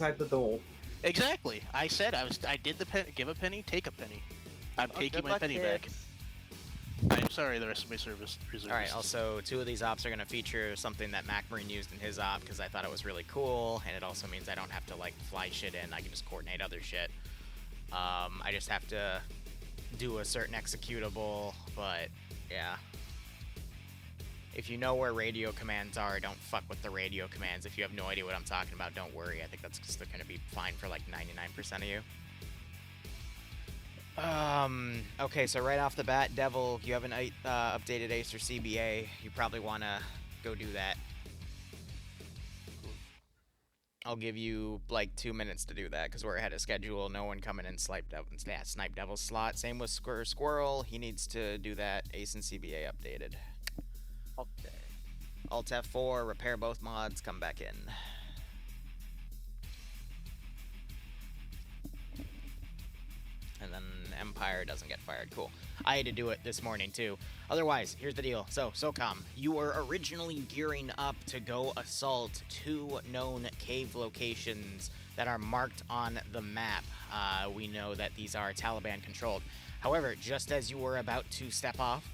Outside the door. Exactly. I said I did the give a penny, take a penny. I'm taking my penny back. I'm sorry, the rest of my reservists. Alright, also, 2 of these ops are going to feature something that Mac Marine used in his op, because I thought it was really cool, and it also means I don't have to, like, fly shit in, I can just coordinate other shit. I just have to do a certain executable, but, yeah. If you know where radio commands are, don't fuck with the radio commands. If you have no idea what I'm talking about, don't worry. I think that's just going to be fine for, like, 99% of you. Okay, so right off the bat, Devil, if you haven't updated Ace or CBA, you probably want to go do that. I'll give you, like, 2 minutes to do that, because we're ahead of schedule. No one coming in Snipe Devil's slot. Same with Squirrel. He needs to do that. Ace and CBA updated. Okay. Alt F4, repair both mods, come back in. And then Empire doesn't get fired. Cool. I had to do it this morning, too. Otherwise, here's the deal. So, SOCOM, you were originally gearing up to go assault 2 known cave locations that are marked on the map. We know that these are Taliban-controlled. However, just as you were about to step off,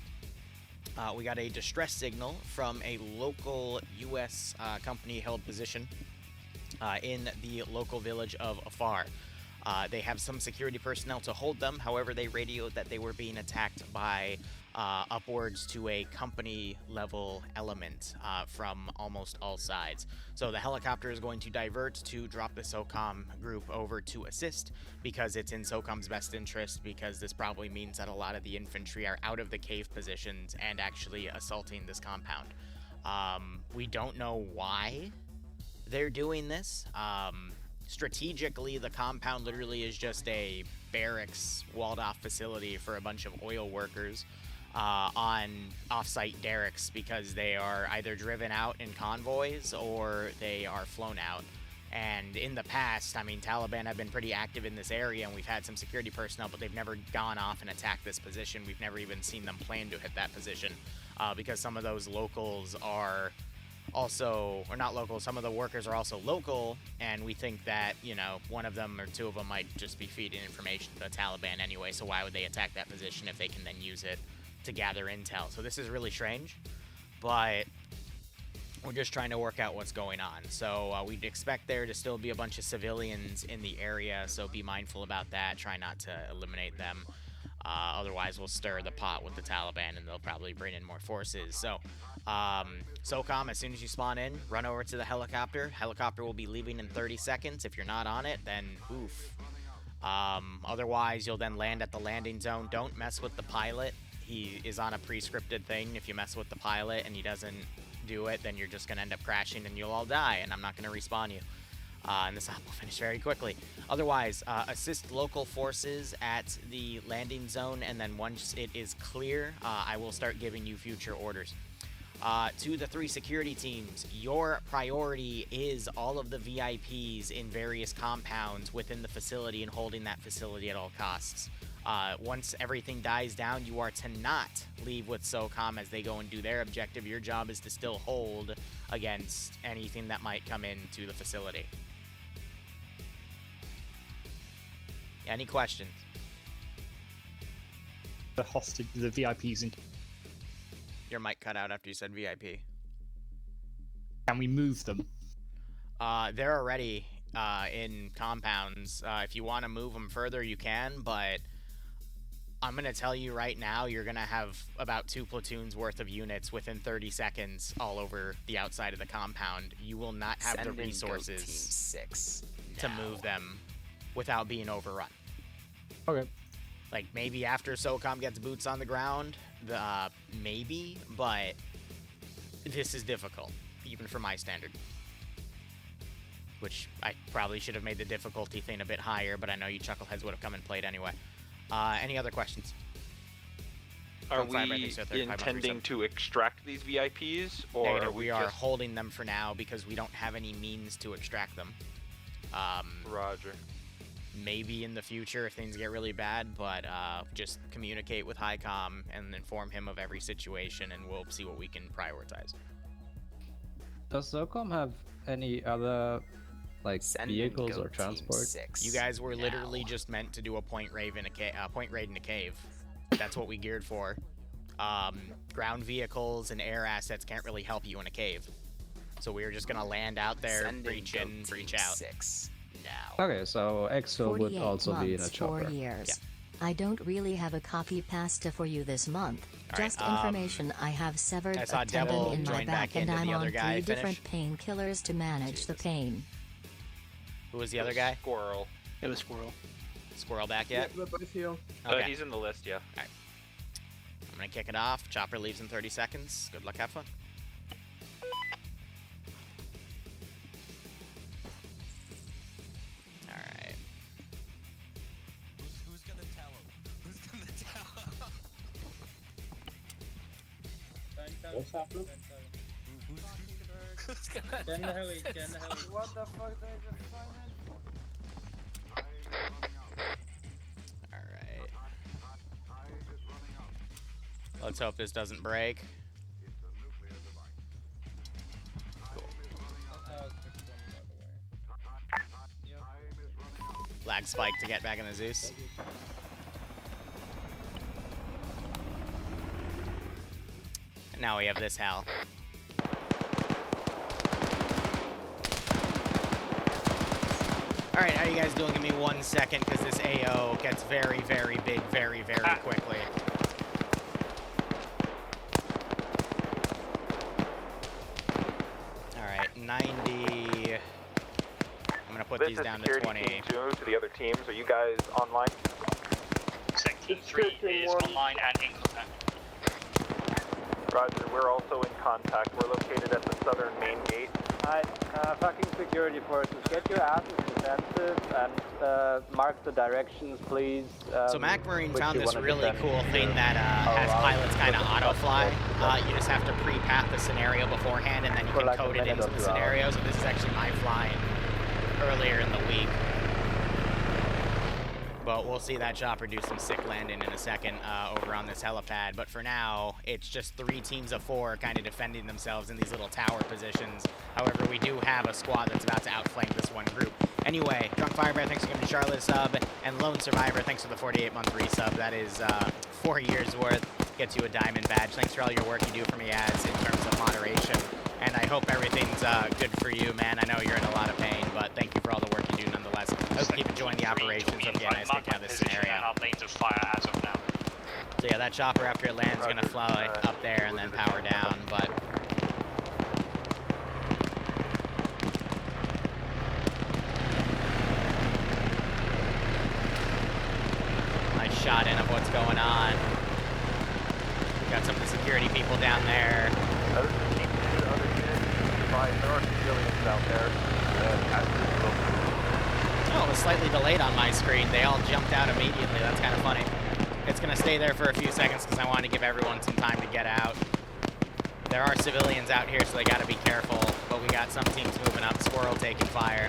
we got a distress signal from a local U.S. company-held position in the local village of Afar. They have some security personnel to hold them. However, they radioed that they were being attacked by upwards to a company-level element from almost all sides. So the helicopter is going to divert to drop the SOCOM group over to assist, because it's in SOCOM's best interest, because this probably means that a lot of the infantry are out of the cave positions and actually assaulting this compound. We don't know why they're doing this. Strategically, the compound literally is just a barracks walled-off facility for a bunch of oil workers on off-site derricks, because they are either driven out in convoys or they are flown out. And in the past, I mean, Taliban have been pretty active in this area, and we've had some security personnel, but they've never gone off and attacked this position. We've never even seen them plan to hit that position, because some of those locals are also, or not local, some of the workers are also local, and we think that, you know, one of them or 2 of them might just be feeding information to the Taliban anyway, so why would they attack that position if they can then use it to gather intel? So this is really strange, but we're just trying to work out what's going on. So we'd expect there to still be a bunch of civilians in the area, so be mindful about that. Try not to eliminate them. Otherwise, we'll stir the pot with the Taliban, and they'll probably bring in more forces. So, SOCOM, as soon as you spawn in, run over to the helicopter. Helicopter will be leaving in 30 seconds. If you're not on it, then oof. Otherwise, you'll then land at the landing zone. Don't mess with the pilot. He is on a pre-scripted thing. If you mess with the pilot and he doesn't do it, then you're just going to end up crashing and you'll all die, and I'm not going to respawn you. And this op will finish very quickly. Otherwise, assist local forces at the landing zone, and then once it is clear, I will start giving you future orders. To the 3 security teams, your priority is all of the VIPs in various compounds within the facility and holding that facility at all costs. Once everything dies down, you are to not leave with SOCOM as they go and do their objective. Your job is to still hold against anything that might come into the facility. Any questions? The hostage, the VIPs, and Your mic cut out after you said VIP. can we move them? They're already in compounds. If you want to move them further, you can, but I'm going to tell you right now, you're going to have about 2 platoons worth of units within 30 seconds all over the outside of the compound. You will not have the resources Team 6 to move them without being overrun. Okay. Like, maybe after SOCOM gets boots on the ground, maybe, but this is difficult, even for my standard. Which I probably should have made the difficulty thing a bit higher, but I know you chuckleheads would have come and played anyway. Any other questions? Are we intending to extract these VIPs, or Negative, are we are holding them for now because we don't have any means to extract them. Roger. Maybe in the future if things get really bad, but just communicate with HighCom and inform him of every situation, and we'll see what we can prioritize. Does SOCOM have any other Like vehicles or transport? You guys were literally just meant to do a point raid in a cave. That's what we geared for. Ground vehicles and air assets can't really help you in a cave. So we were just gonna land out there, breach in, breach out. Now. Okay, so Exo would also be in a chopper. 4 years. Yeah. I don't really have a copy pasta for you this month. All right, Just information. I have severed I a saw tendon Devil in my join back back and into I'm the other on guy. 3 different painkillers to manage the pain. Who was the other guy? Squirrel. It was Squirrel. Squirrel back yet? We're both here. Okay. He's in the list, yeah. I'm gonna kick it off. Chopper leaves in 30 seconds. Good luck, have fun. Alright. Who's gonna tell him? Who's gonna tell him? What's happening? Who's gonna Get in the tell heli, get in the heli. What the fuck did I just find? Alright. Let's hope this doesn't break. Lag spike to get back in the Zeus. And now we have this hell. Alright, how are you guys doing? Give me 1 second, because this AO gets very, very big very, very quickly. Alright, 90... I'm gonna put these down to 20. Team 2 to the other teams. Are you guys online? Team 3 is online and in contact. Roger, we're also in contact. We're located at the southern main gate. Alright, fucking security forces, get your asses defensive and mark the directions, please. So Mac Marine found this really cool thing that has pilots kind of auto-fly. You just have to pre-path the scenario beforehand, and then you can code it into the scenario. So this is actually my flying earlier in the week. But we'll see that chopper do some sick landing in a second over on this helipad. But for now, it's just 3 teams of 4 kind of defending themselves in these little tower positions. However, we do have a squad that's about to outflank this one group. Anyway, Drunk Firebear, thanks for giving Charlotte a sub. And Lone Survivor, thanks for the 48-month resub. That is 4 years worth. Gets you a diamond badge. Thanks for all your work you do for me, Az, in terms of moderation. And I hope everything's good for you, man. I know you're in a lot of pain, but thank you for all the work you do nonetheless. I hope you keep enjoying the operations. Hope you get a nice kick out of this scenario. Our lanes of fire as of now. So yeah, that chopper after it lands is going to fly up there and then power down, but... Nice shot in of what's going on. Got some of the security people down there. Other units, there are civilians out there. Oh, it was slightly delayed on my screen. They all jumped out immediately. That's kind of funny. It's going to stay there for a few seconds because I want to give everyone some time to get out. There are civilians out here, so they got to be careful. But we got some teams moving up. Squirrel taking fire.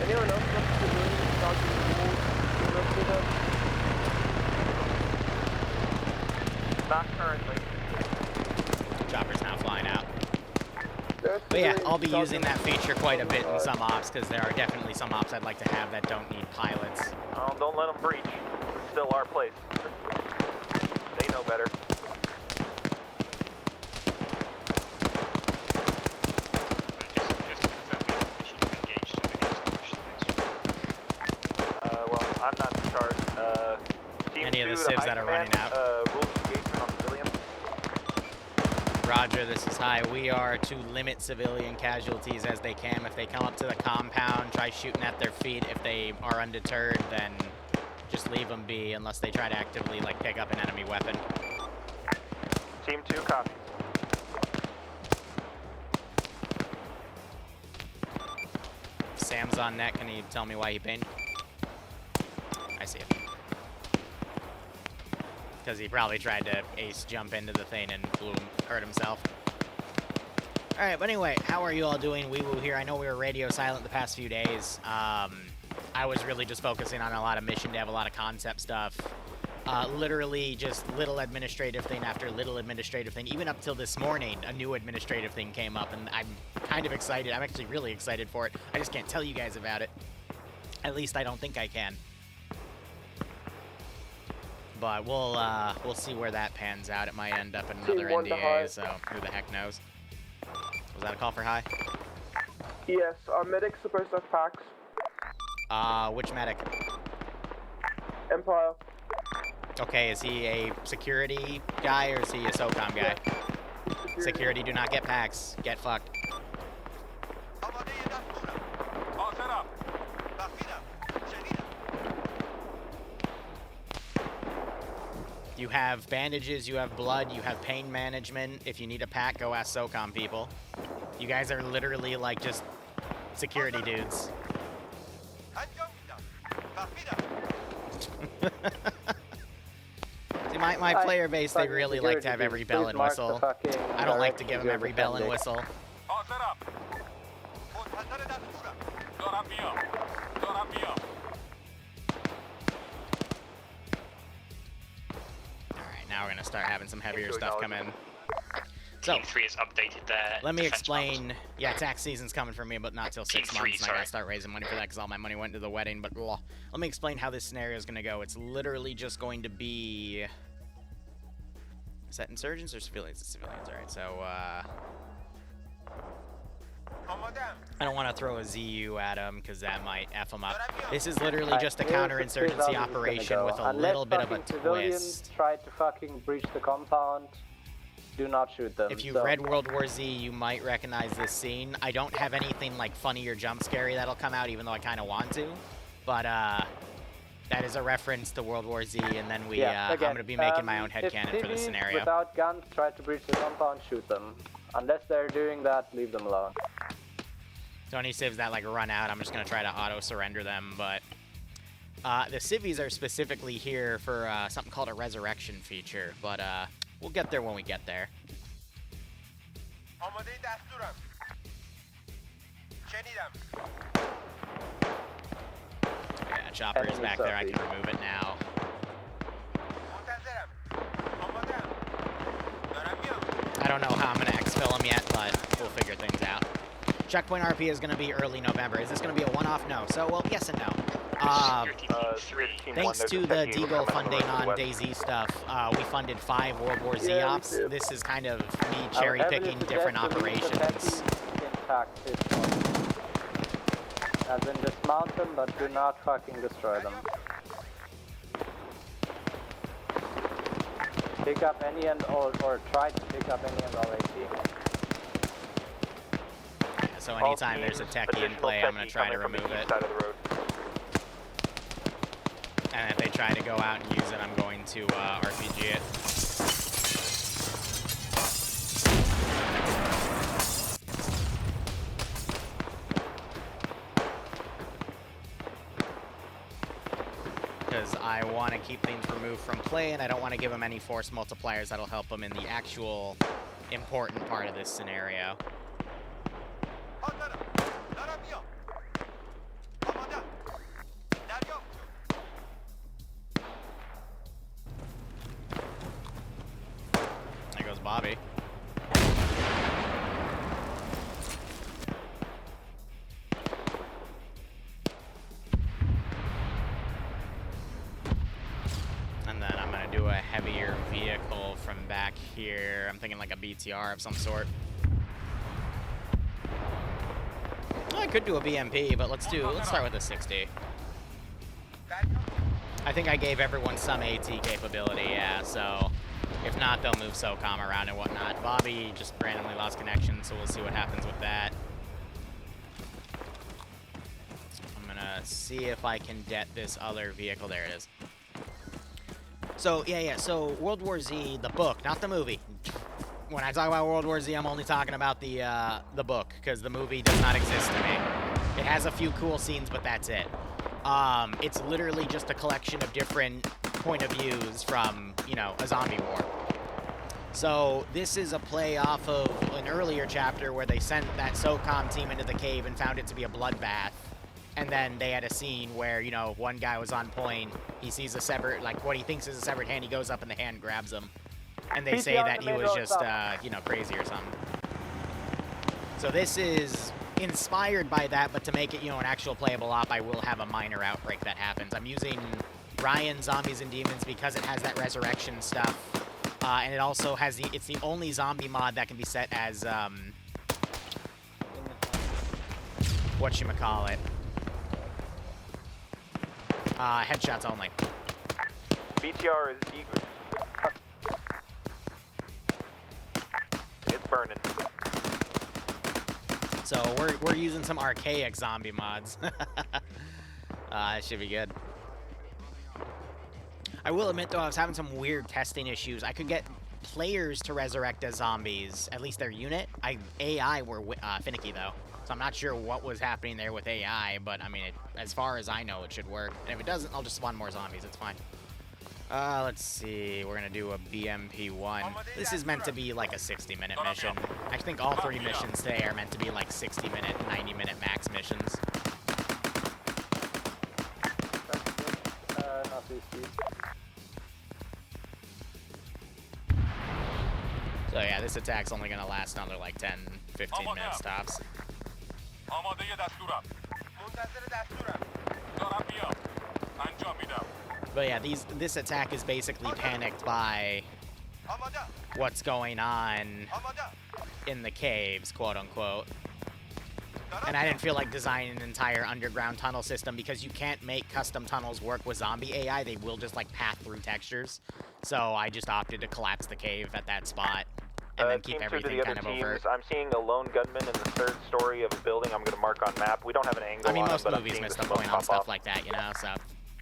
Anyone else got civilians starting to move? Not currently. Chopper's now flying out. But yeah, I'll be using that feature quite a bit in some ops, because there are definitely some ops I'd like to have that don't need pilots. Oh, don't let them breach. It's still our place. They know better. Well, I'm not in charge. Any of the civs that are running out. Rules engagement on civilians. Roger, this is high. We are to limit civilian casualties as they can. If they come up to the compound, try shooting at their feet. If they are undeterred, then just leave them be unless they try to actively like pick up an enemy weapon. Team 2, copy. Sam's on net. Can you tell me why he pinned? I see it. Because he probably tried to ace jump into the thing and hurt himself. Alright, but anyway, how are you all doing? Wee Woo here. I know we were radio silent the past few days. I was really just focusing on a lot of mission dev, a lot of concept stuff. Literally just little administrative thing after little administrative thing. Even up till this morning, a new administrative thing came up, and I'm kind of excited. I'm actually really excited for it. I just can't tell you guys about it. At least I don't think I can. But we'll see where that pans out. It might end up in another NDA, so who the heck knows. Was that a call for high? Yes, our medic's supposed to have packs. Which medic? Empire. Okay, is he a security guy or is he a SOCOM guy? Security do not get packs. Get fucked. You have bandages, you have blood, you have pain management. If you need a pack, go ask SOCOM people. You guys are literally like just security dudes. See, my player base, they really like to have every bell and whistle. I don't like to give them every bell and whistle. Alright, now we're gonna start having some heavier stuff come in. So, Team 3 has updated their let me defense explain. models. Yeah, tax season's coming for me, but not till 6 Team months, 3, and I gotta start raising money for that because all my money went to the wedding, but blah. Let me explain how this scenario is gonna go. It's literally just going to be... Is that insurgents or civilians? It's civilians, alright, so, I don't want to throw a ZU at them because that might F them up. This is literally just a counterinsurgency operation with a little bit of a twist. Try to fucking breach the compound. Do not shoot them. If you've read World War Z, you might recognize this scene. I don't have anything like funny or jump scary that'll come out, even though I kind of want to. But that is a reference to World War Z, and then we I'm gonna be making my own headcanon for this scenario. Without guns, try to breach the compound, shoot them. Unless they're doing that, leave them alone. So any civs that like run out, I'm just gonna try to auto surrender them. But the civvies are specifically here for something called a resurrection feature. But we'll get there when we get there. Yeah, chopper is back there. I can remove it now. I don't know how I'm going to exfil them yet, but we'll figure things out. Checkpoint RP is going to be early November. Is this going to be a one-off? No. So, well, yes and no. Thanks to the Deagle funding on DayZ stuff, we funded 5 World War Z ops. This is kind of me cherry-picking different operations. As in dismount them, but do not fucking destroy them. Pick up any and all, or try to pick up any and all AP. Yeah, so anytime there's a techie in play, I'm going to try to remove it. And if they try to go out and use it, I'm going to RPG it. Because I want to keep things removed from play, and I don't want to give them any force multipliers that'll help them in the actual important part of this scenario. There goes Bobby. And then I'm going to do a heavier vehicle from back here. I'm thinking like a BTR of some sort. Well, I could do a BMP, but let's start with a 60. I think I gave everyone some AT capability, yeah, so if not, they'll move SOCOM around and whatnot. Bobby just randomly lost connection, so we'll see what happens with that. I'm gonna see if I can get this other vehicle. There it is. So, yeah, so World War Z, the book, not the movie. When I talk about World War Z, I'm only talking about the book, because the movie does not exist to me. It has a few cool scenes, but that's it. It's literally just a collection of different point of views from, you know, a zombie war. So this is a play off of an earlier chapter where they sent that SOCOM team into the cave and found it to be a bloodbath. And then they had a scene where, you know, one guy was on point He sees a severed, like what he thinks is a severed hand. He goes up and the hand grabs him, and they say that he was just, you know, crazy or something. So this is inspired by that, but to make it, you know, an actual playable op, I will have a minor outbreak that happens. I'm using Ryan Zombies and Demons because it has that resurrection stuff, and it also has it's the only zombie mod that can be set as whatchamacallit, headshots only. BTR is eager. It's burning. So we're using some archaic zombie mods. It should be good. I will admit though, I was having some weird testing issues. I could get players to resurrect as zombies, at least their unit. AI were finicky though, so I'm not sure what was happening there with AI. But I mean, as far as I know, it should work. And if it doesn't, I'll just spawn more zombies. It's fine. Let's see. We're gonna do a BMP1. This is meant to be like a 60-minute mission. I think all 3 missions today are meant to be like 60-minute, 90-minute max missions. So yeah, this attack's only gonna last another like 10, 15 minutes tops. But yeah, this attack is basically panicked by what's going on in the caves, quote unquote. And I didn't feel like designing an entire underground tunnel system because you can't make custom tunnels work with zombie AI. They will just like path through textures. So I just opted to collapse the cave at that spot and then keep everything kind of overt. I'm seeing a lone gunman in the 3rd story of a building. I'm going to mark on map. We don't have an angle. I mean, on most him, but movies miss the point on stuff like that, you know. So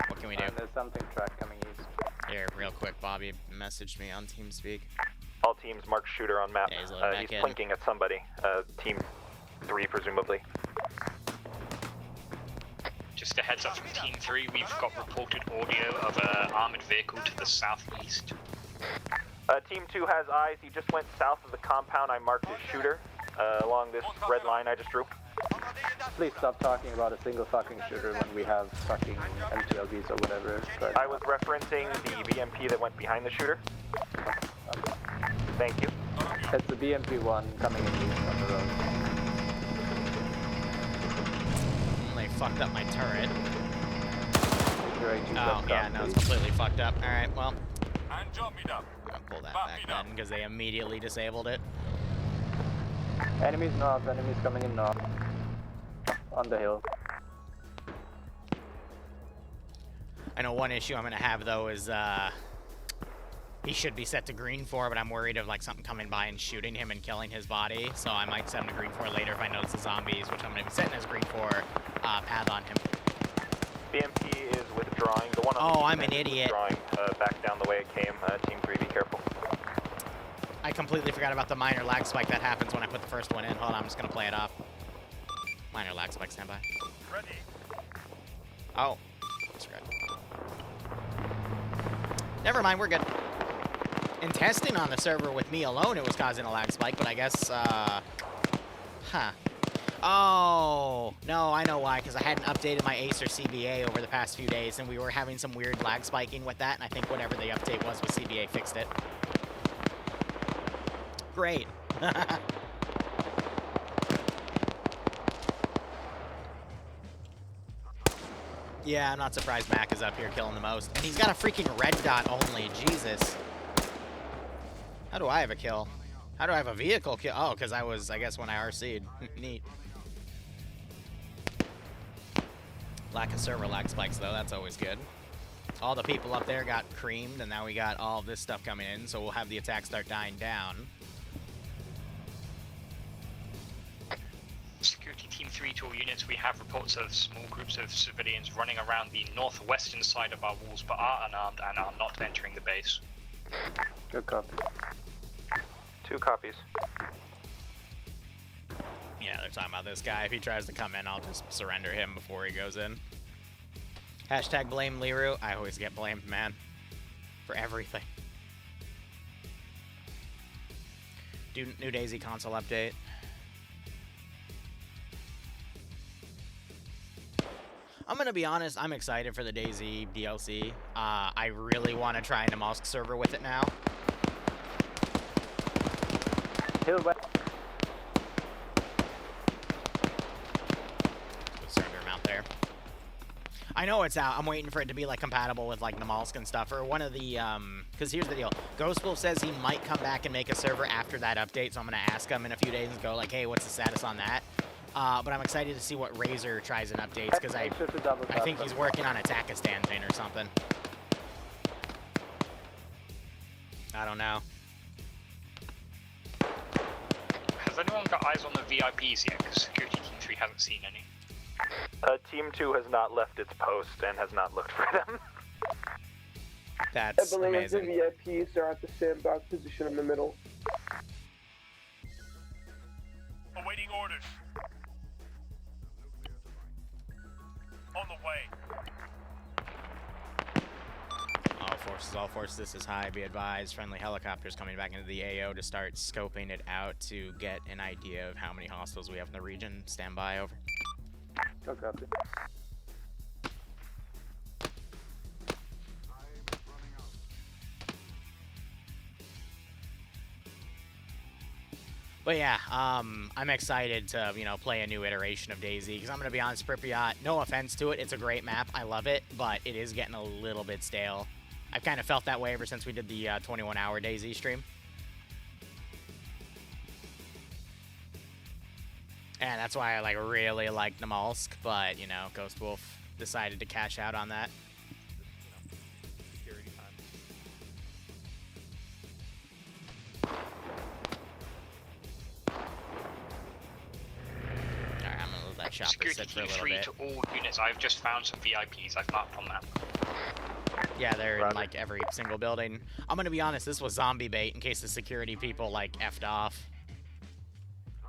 what can we do? There's something track coming east. Here, real quick, Bobby messaged me on TeamSpeak. All teams mark shooter on map. Yeah, he's plinking at somebody. Team 3, presumably. Just a heads up from Team 3, we've got reported audio of an armored vehicle to the southeast. Team 2 has eyes. He just went south of the compound. I marked his shooter along this red line I just drew. Please stop talking about a single fucking shooter when we have fucking MTLBs or whatever. I was referencing the BMP that went behind the shooter. Thank you. It's the BMP1 coming in east on the road. They fucked up my turret. Oh, yeah, no, it's completely fucked up. Alright, well. I'm gonna pull that back then, because they immediately disabled it. Enemies north, enemies coming in north. On the hill. I know one issue I'm gonna have, though, is, he should be set to green 4, but I'm worried of, like, something coming by and shooting him and killing his body, so I might set him to green 4 later if I notice the zombies, which I'm gonna be setting as green 4, path on him. BMP is withdrawing. The one on the I'm an idiot. Withdrawing back down the way it came. Team 3, be careful. I completely forgot about the minor lag spike that happens when I put the first one in. Hold on, I'm just gonna play it off. Minor lag spike, stand by. Ready. Oh, that's good. Never mind, we're good. In testing on the server with me alone, it was causing a lag spike, but I guess, huh. Oh, no, I know why, because I hadn't updated my Ace or CBA over the past few days, and we were having some weird lag spiking with that, and I think whatever the update was with CBA fixed it. Great. Yeah, I'm not surprised Mac is up here killing the most. And he's got a freaking red dot only, Jesus. How do I have a kill? How do I have a vehicle kill? Oh, because I was, I guess, when I RC'd. Neat. Lack of server lag spikes, though. That's always good. All the people up there got creamed, and now we got all of this stuff coming in, so we'll have the attack start dying down. Security Team 3 to all units, we have reports of small groups of civilians running around the northwestern side of our walls, but are unarmed and are not entering the base. Good copy. 2 copies. Yeah, they're talking about this guy. If he tries to come in, I'll just surrender him before he goes in. Hashtag blame Liru. I always get blamed, man. For everything. Do New Daisy console update. I'm gonna be honest, I'm excited for the DayZ DLC. I really want to try an Namalsk server with it now. Hill west. Good server amount there. I know it's out. I'm waiting for it to be like compatible with like Namalsk and stuff, or one of the because here's the deal. Ghostwolf says he might come back and make a server after that update, so I'm gonna ask him in a few days and go like, hey, what's the status on that? But I'm excited to see what Razor tries in updates, because I think he's working on a Takistan thing or something. I don't know. Has anyone got eyes on the VIPs yet? Because Security Team 3 hasn't seen any. Team 2 has not left its post and has not looked for them. That's I believe amazing. the VIPs are at the sandbox position in the middle. Awaiting orders. On the way. All forces, this is high. Be advised, friendly helicopters coming back into the AO to start scoping it out to get an idea of how many hostiles we have in the region. Stand by, over. Go copy. But yeah, I'm excited to, you know, play a new iteration of DayZ, because I'm going to be honest, Pripyat, no offense to it, it's a great map, I love it, but it is getting a little bit stale. I've kind of felt that way ever since we did the 21-hour DayZ stream. And that's why I like really like Namalsk, but, you know, Ghostwolf decided to cash out on that. Security time. Alright, I'm gonna let that chopper Security sit for a Team little 3 bit. to all units. I've just found some VIPs I've marked on map. Yeah, they're in like every single building. I'm gonna be honest, this was zombie bait in case the security people like effed off.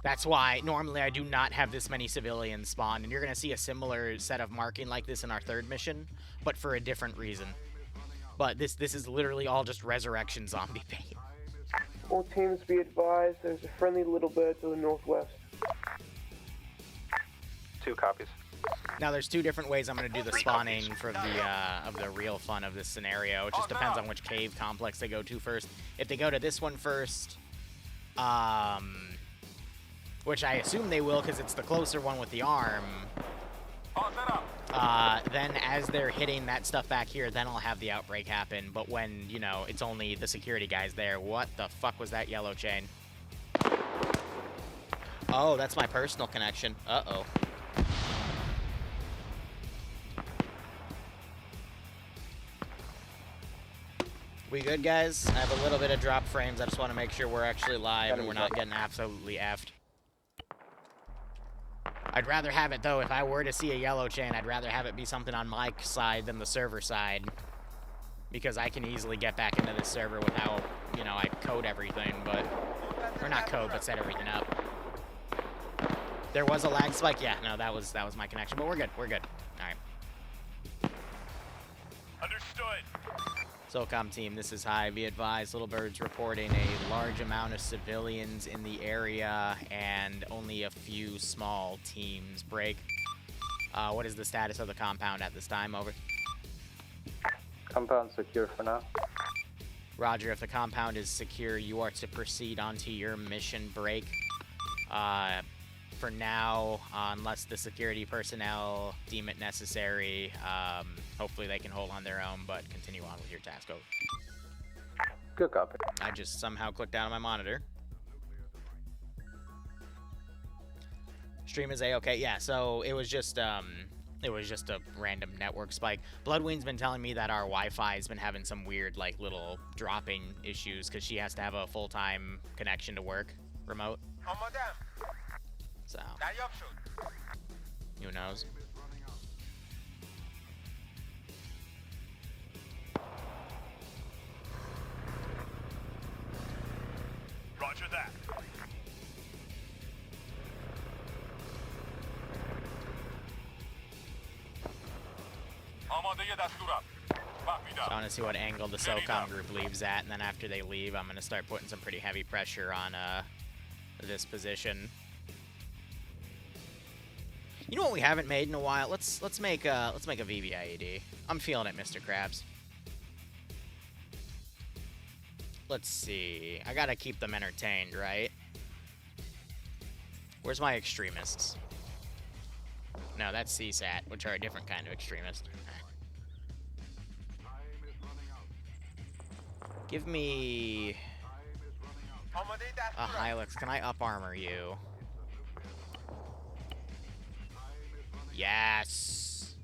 That's why normally I do not have this many civilians spawn, and you're gonna see a similar set of marking like this in our third mission, but for a different reason. But this is literally all just resurrection zombie bait. All teams be advised, there's a friendly little bird to the northwest. 2 copies. Now there's 2 different ways I'm gonna do the spawning for the real fun of this scenario. It just depends on which cave complex they go to first. If they go to this one first, which I assume they will because it's the closer one with the arm, then as they're hitting that stuff back here, then I'll have the outbreak happen. But when, you know, it's only the security guys there, what the fuck was that yellow chain? Oh, that's my personal connection. Uh-oh. We good, guys? I have a little bit of drop frames. I just want to make sure we're actually live and we're not getting absolutely effed. I'd rather have it, though, if I were to see a yellow chain, I'd rather have it be something on my side than the server side. Because I can easily get back into this server with how, you know, I code everything, but... Or not code, but set everything up. There was a lag spike? Yeah, no, that was my connection, but we're good, we're good. Alright. Understood. SOCOM team, this is high. Be advised, Little Bird's reporting a large amount of civilians in the area and only a few small teams. Break. What is the status of the compound at this time? Over. Compound secure for now. Roger, if the compound is secure, you are to proceed onto your mission. Break. For now, unless the security personnel deem it necessary, hopefully they can hold on their own, but continue on with your task. Over. Good copy. I just somehow clicked down on my monitor. Stream is A-okay. Yeah, so it was just a random network spike. Bloodwing's been telling me that our Wi-Fi has been having some weird, like, little dropping issues because she has to have a full-time connection to work remote. So, who knows? Roger that. I want to see what angle the SOCOM group leaves at, and then after they leave, I'm going to start putting some pretty heavy pressure on this position. You know what we haven't made in a while? Let's make a VBIED. I'm feeling it, Mr. Krabs. Let's see. I gotta keep them entertained, right? Where's my extremists? No, that's CSAT, which are a different kind of extremist. Give me a Hilux. Can I up armor you? Yes.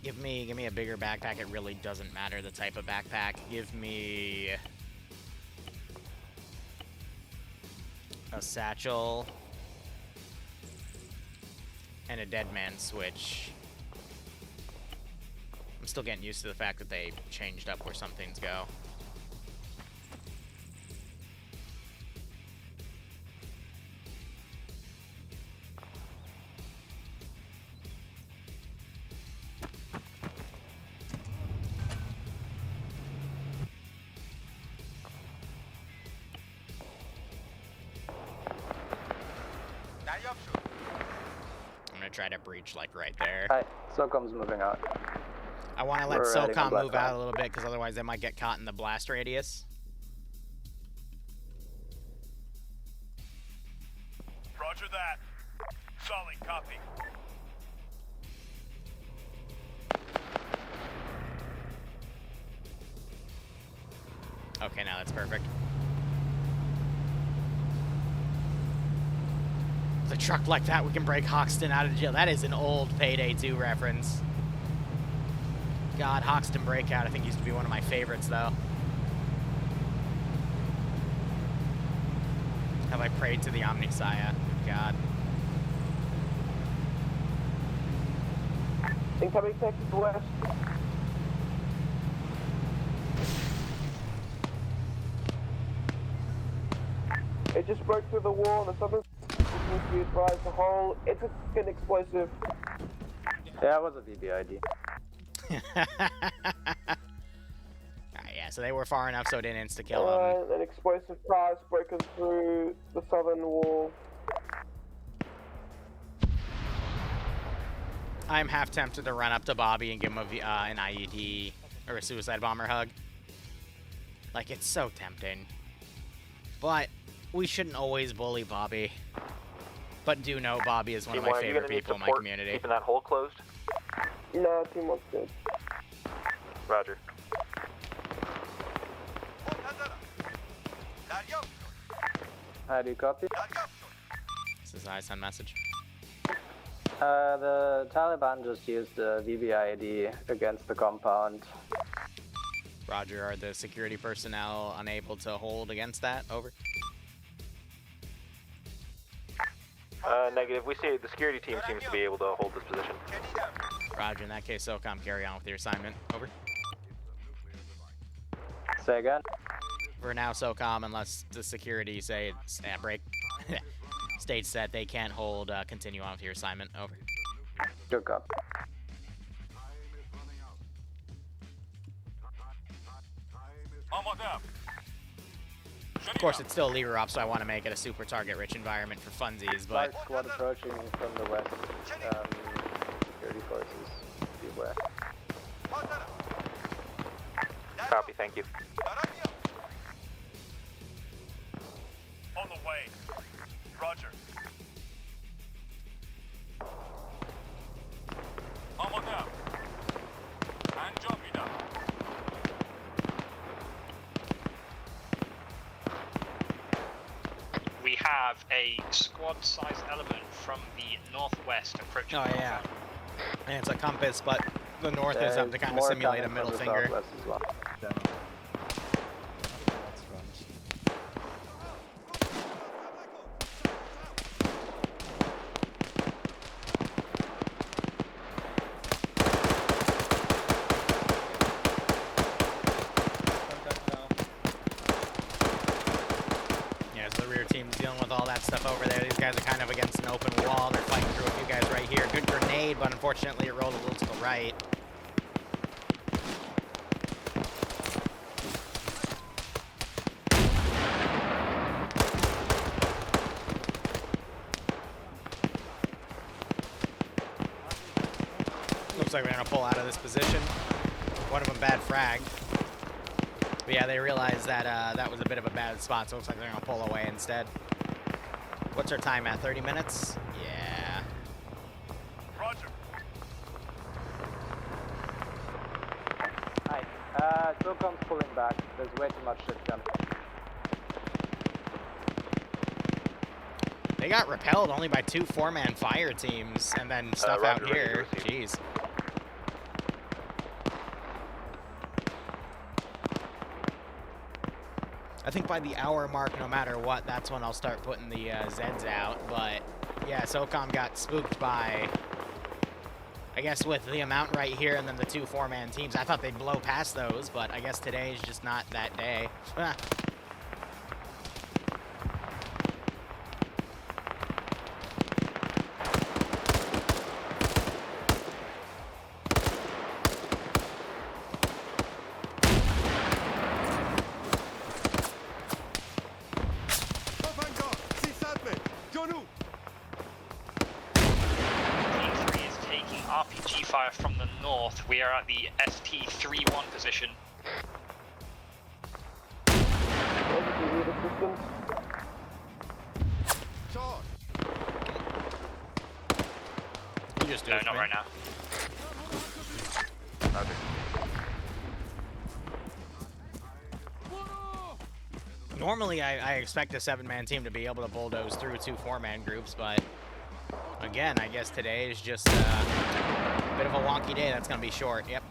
Give me a bigger backpack. It really doesn't matter the type of backpack. Give me a satchel and a dead man switch. I'm still getting used to the fact that they changed up where some things go. I'm gonna try to breach like right there. Hi, SOCOM's moving out. I want to let We're adding a SOCOM black move out line. a little bit because otherwise they might get caught in the blast radius. Roger that. Solid copy. Okay, now that's perfect. With a truck like that, we can break Hoxton out of jail. That is an old Payday 2 reference. God, Hoxton Breakout, I think used to be one of my favorites, though. Have I prayed to the Omnisaya? God. Incoming Texas West. It just broke through the wall on the southern. Needs to be advised the whole. It's an explosive. Yeah, it was a VBID. Alright, yeah, so they were far enough so it didn't insta-kill them. An explosive prize broken through the southern wall. I'm half tempted to run up to Bobby and give him an IED or a suicide bomber hug. Like, it's so tempting. But we shouldn't always bully Bobby. But do know Bobby is one of my favorite people in my community. Keeping that hole closed? No, Team 1's good. Roger. How do you copy? This is ISN message. The Taliban just used the VBID against the compound. Roger, are the security personnel unable to hold against that? Over. Negative. We see the security team seems to be able to hold this position. Roger, in that case, SOCOM, carry on with your assignment. Over. Say again? For now, SOCOM, unless the security say it's Outbreak, states that they can't hold, continue on with your assignment. Over. Good copy. Of course, it's still Liru up, so I want to make it a super target-rich environment for funsies, but... Large squad approaching from the west. Security forces, beware. Copy, thank you. On the way. Roger. We have a squad-sized element from the northwest approaching. Oh, yeah. And it's a compass, but the north is up to kind of simulate a middle finger. As well. Yeah, so the rear team's dealing with all that stuff over there. These guys are kind of against an open wall. They're fighting through a few guys right here. Good grenade, but unfortunately it rolled a little to the right. looks like we're gonna pull out of this position. One of them bad fragged. But yeah, they realized that that was a bit of a bad spot, so it looks like they're gonna pull away instead. What's our time at? 30 minutes? Yeah. Roger. Hi. SOCOM's pulling back. There's way too much shit coming. They got repelled only by 2 4-man fire teams, and then stuff out Roger, here. Jeez. I think by the hour mark, no matter what, that's when I'll start putting the Zeds out. But yeah, SOCOM got spooked by, I guess, with the amount right here and then the 2 4-man teams. I thought they'd blow past those, but I guess today is just not that day. RPG fire from the north. We are at the ST-31 position. You just do it, not right now. Roger. Normally, I expect a 7-man team to be able to bulldoze through 2 4-man groups, but again, I guess today is just a bit of a wonky day. That's going to be short. Yep.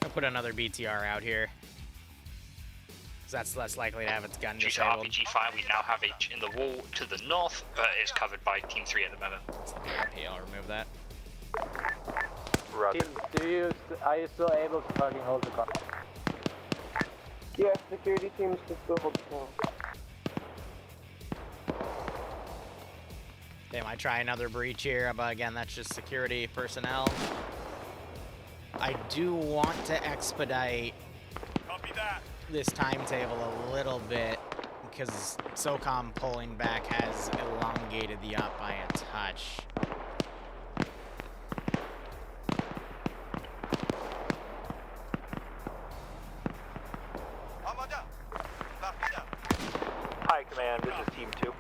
I'll put another BTR out here, 'cause that's less likely to have its gun Due to disabled. RPG fire, we now have it in the wall to the north, but it's covered by Team 3 at the moment. Okay, I'll remove that. Roger. Team, are you still able to fucking hold the car? Yeah, security teams can still hold the car. Okay, might try another breach here, but again, that's just security personnel. I do want to expedite this timetable a little bit, because SOCOM pulling back has elongated the up by a touch. Hi, Command. This is Team 2.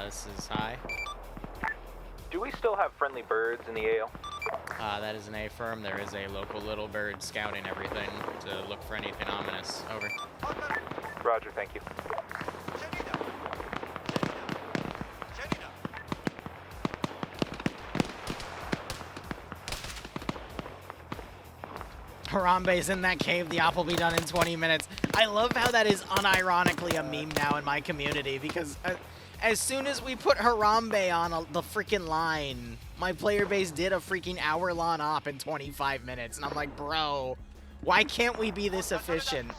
This is high. Do we still have friendly birds in the AO? That is an A firm. There is a local little bird scouting everything to look for anything ominous. Over. Roger, thank you. Harambe's in that cave. The op will be done in 20 minutes. I love how that is unironically a meme now in my community, because as soon as we put Harambe on the freaking line, my player base did a freaking hour-long op in 25 minutes. And I'm like, bro, why can't we be this efficient?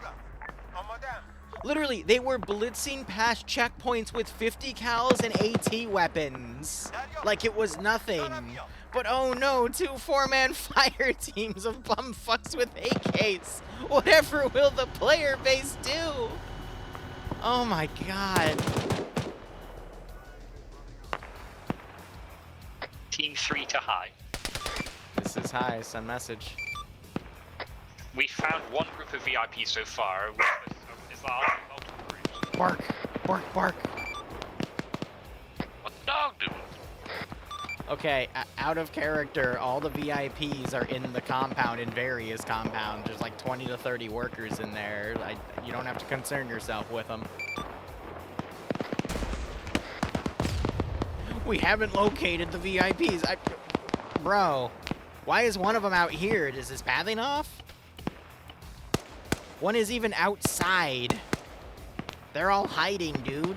Literally, they were blitzing past checkpoints with 50 cals and AT weapons like it was nothing. But oh no, 2 4-man fire teams of bumfucks with AKs. Whatever will the player base do? Oh my god. Team 3 to high. This is high, send message. We found one group of VIPs so far. Is that multiple groups? Bark, bark, bark. What's the dog doing? Okay, out of character, all the VIPs are in the compound, in various compounds. There's like 20 to 30 workers in there. You don't have to concern yourself with them. We haven't located the VIPs. Bro, why is one of them out here? Is his pathing off? One is even outside. They're all hiding, dude.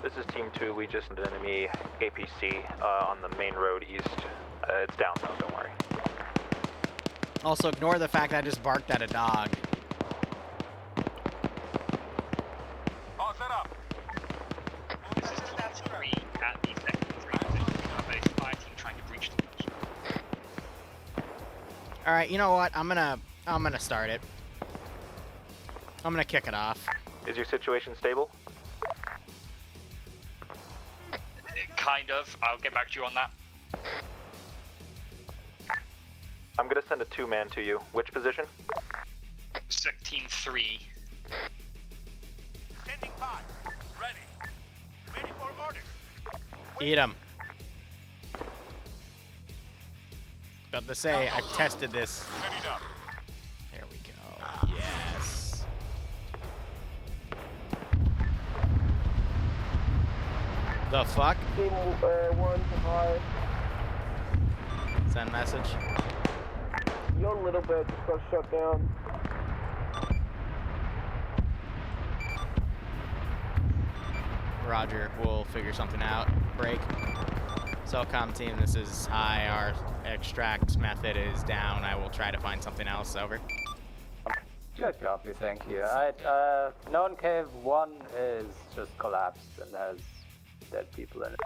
This is Team 2. We just had an enemy APC on the main road east. It's down though, don't worry. Also, ignore the fact that I just barked at a dog. All set up. This is Team 3 at the second 3 position. We have a fire team trying to breach the post. All right, you know what? I'm gonna start it. I'm gonna kick it off. Is your situation stable? Kind of. I'll get back to you on that. I'm gonna send a 2-man to you. Which position? Sec Team 3. Standing by. Ready. Ready for orders. Eat him. About to say, I've tested this. Ready up. There we go. Yes. The fuck? Team 1 to high. Send message. You're a little bit just got shut down. Roger, we'll figure something out. Break. Cellcom team, this is high. Our extract method is down. I will try to find something else. Over. Good copy, thank you. Alright, known cave 1 is just collapsed and has dead people in it.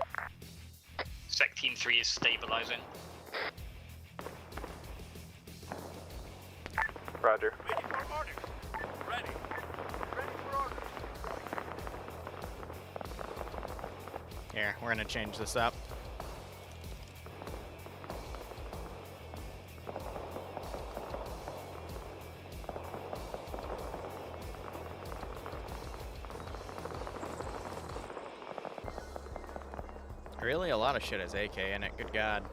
Sec Team 3 is stabilizing. Roger. Ready for orders. Ready. Ready for orders. Here, we're gonna change this up. Really, a lot of shit has AK in it. Good God.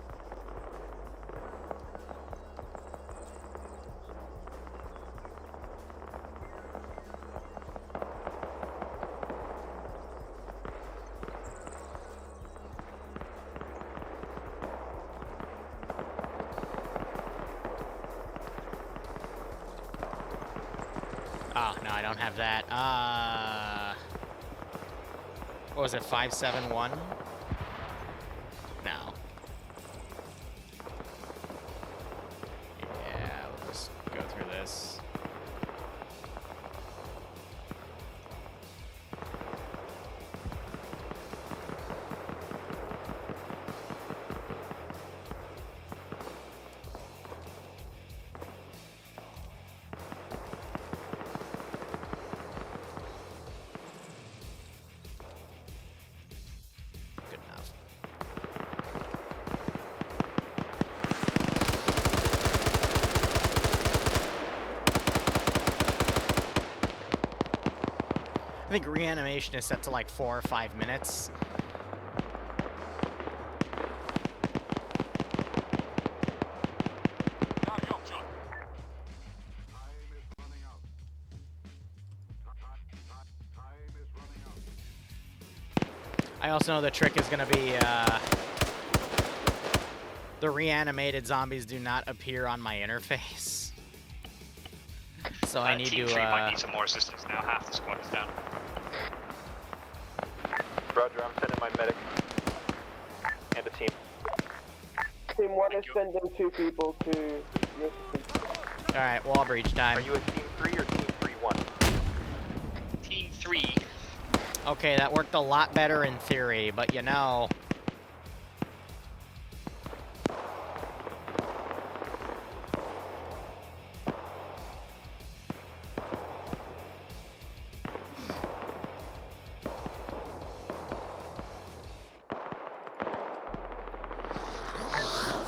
Oh, no, I don't have that. What was it, 571? No. Yeah, we'll just go through this. Good enough. I think reanimation is set to like 4 or 5 minutes. Now your turn. I also know the trick is going to be the reanimated zombies do not appear on my interface. So I need Team to 3 might need some more assistance now. Half the squad is down. Roger, I'm sending my medic. And a team. Team 1 is sending 2 people to your assistance. Alright, wall breach time. Are you a Team 3 or Team 3-1? Team 3. Okay, that worked a lot better in theory, but you know...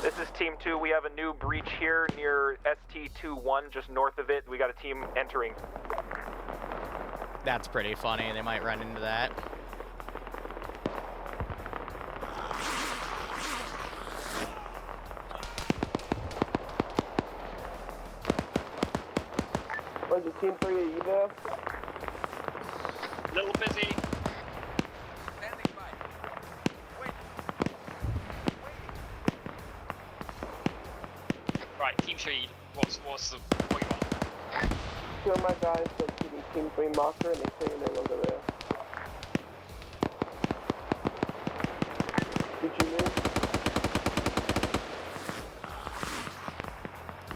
This is Team 2. We have a new breach here near ST-21, just north of it. We got a team entering. That's pretty funny. They might run into that. Was it Team 3, are you there? Little busy. Standing by. Wait. Right, Team 3. What you want? 2 of my guys went to the Team 3 marker and they say you're no longer there. Did you move?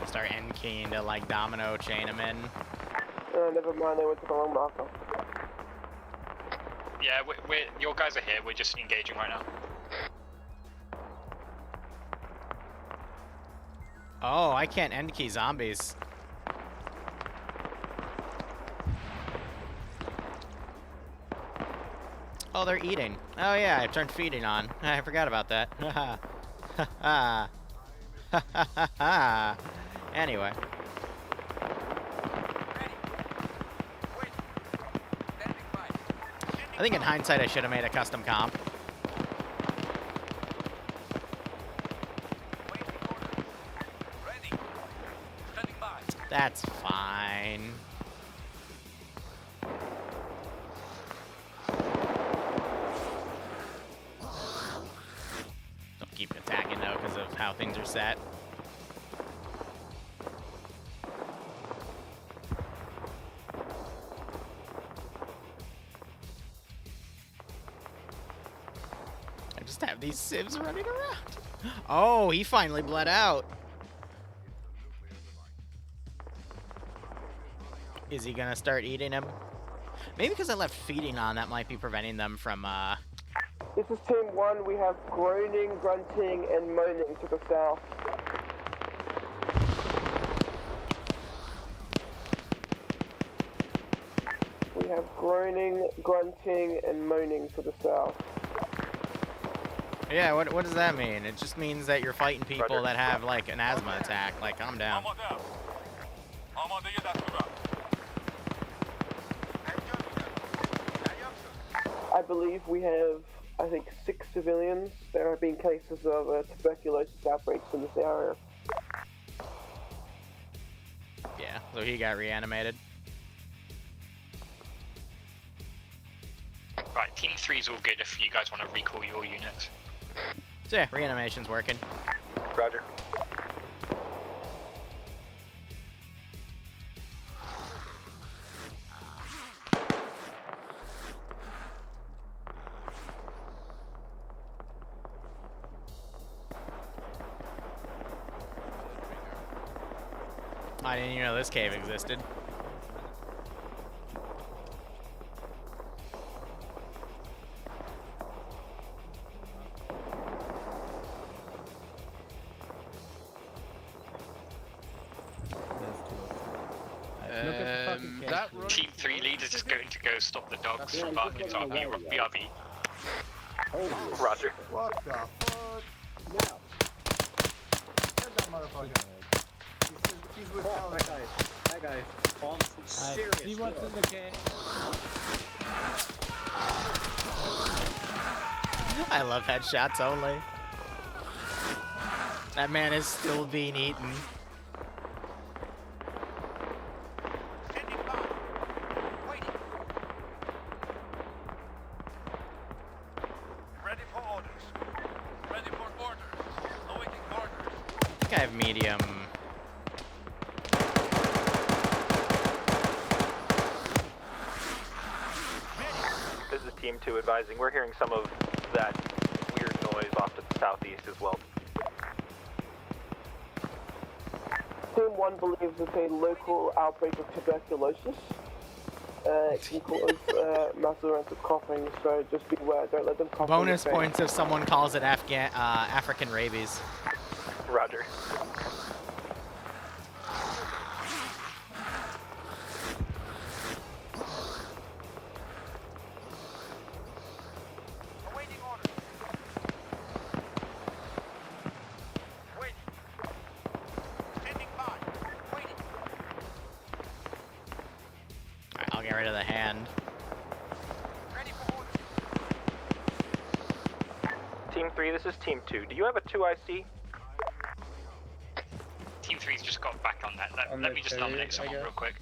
Start end keying to like domino chain them in. Never mind, they went to the wrong marker. Yeah, your guys are here. We're just engaging right now. Oh, I can't end key zombies. Oh, they're eating. Oh yeah, I turned feeding on. I forgot about that. Anyway. I think in hindsight I should have made a custom comp. That's fine. Don't keep attacking though because of how things are set. I just have these civs running around. Oh, he finally bled out. Is he gonna start eating him? Maybe because I left feeding on, that might be preventing them from, This is Team 1. We have groaning, grunting, and moaning to the south. We have groaning, grunting, and moaning to the south. Yeah, what does that mean? It just means that you're fighting people that have, like, an asthma attack. Like, calm down. I believe we have, I think, 6 civilians. There have been cases of tuberculosis outbreaks in this area. Yeah, so he got reanimated. Right, Team 3's all good if you guys want to recall your units. So yeah, reanimation's working. Roger. I didn't even know this cave existed. Team 3 leaders is going to go stop the dogs from barking into our BRB. Roger. What the fuck? Now. Get that motherfucker. He's with Hi guys. See what's in the cave. I love headshots only. That man is still being eaten. Ready for orders. Ready for orders. Awaiting orders. I think I have medium. This is Team 2 advising. We're hearing some of that weird noise off to the southeast as well. Team 1 believes it's a local outbreak of tuberculosis. It can cause massive amounts of coughing, so just beware. Don't let them cough. Bonus points if someone calls it African rabies. Roger. Awaiting orders. Waiting. Standing by. Waiting. Alright, I'll get rid of the hand. Ready for orders. Team 3, this is Team 2. Do you have a 2IC? Team 3's just got back on that. Let me just nominate someone real quick.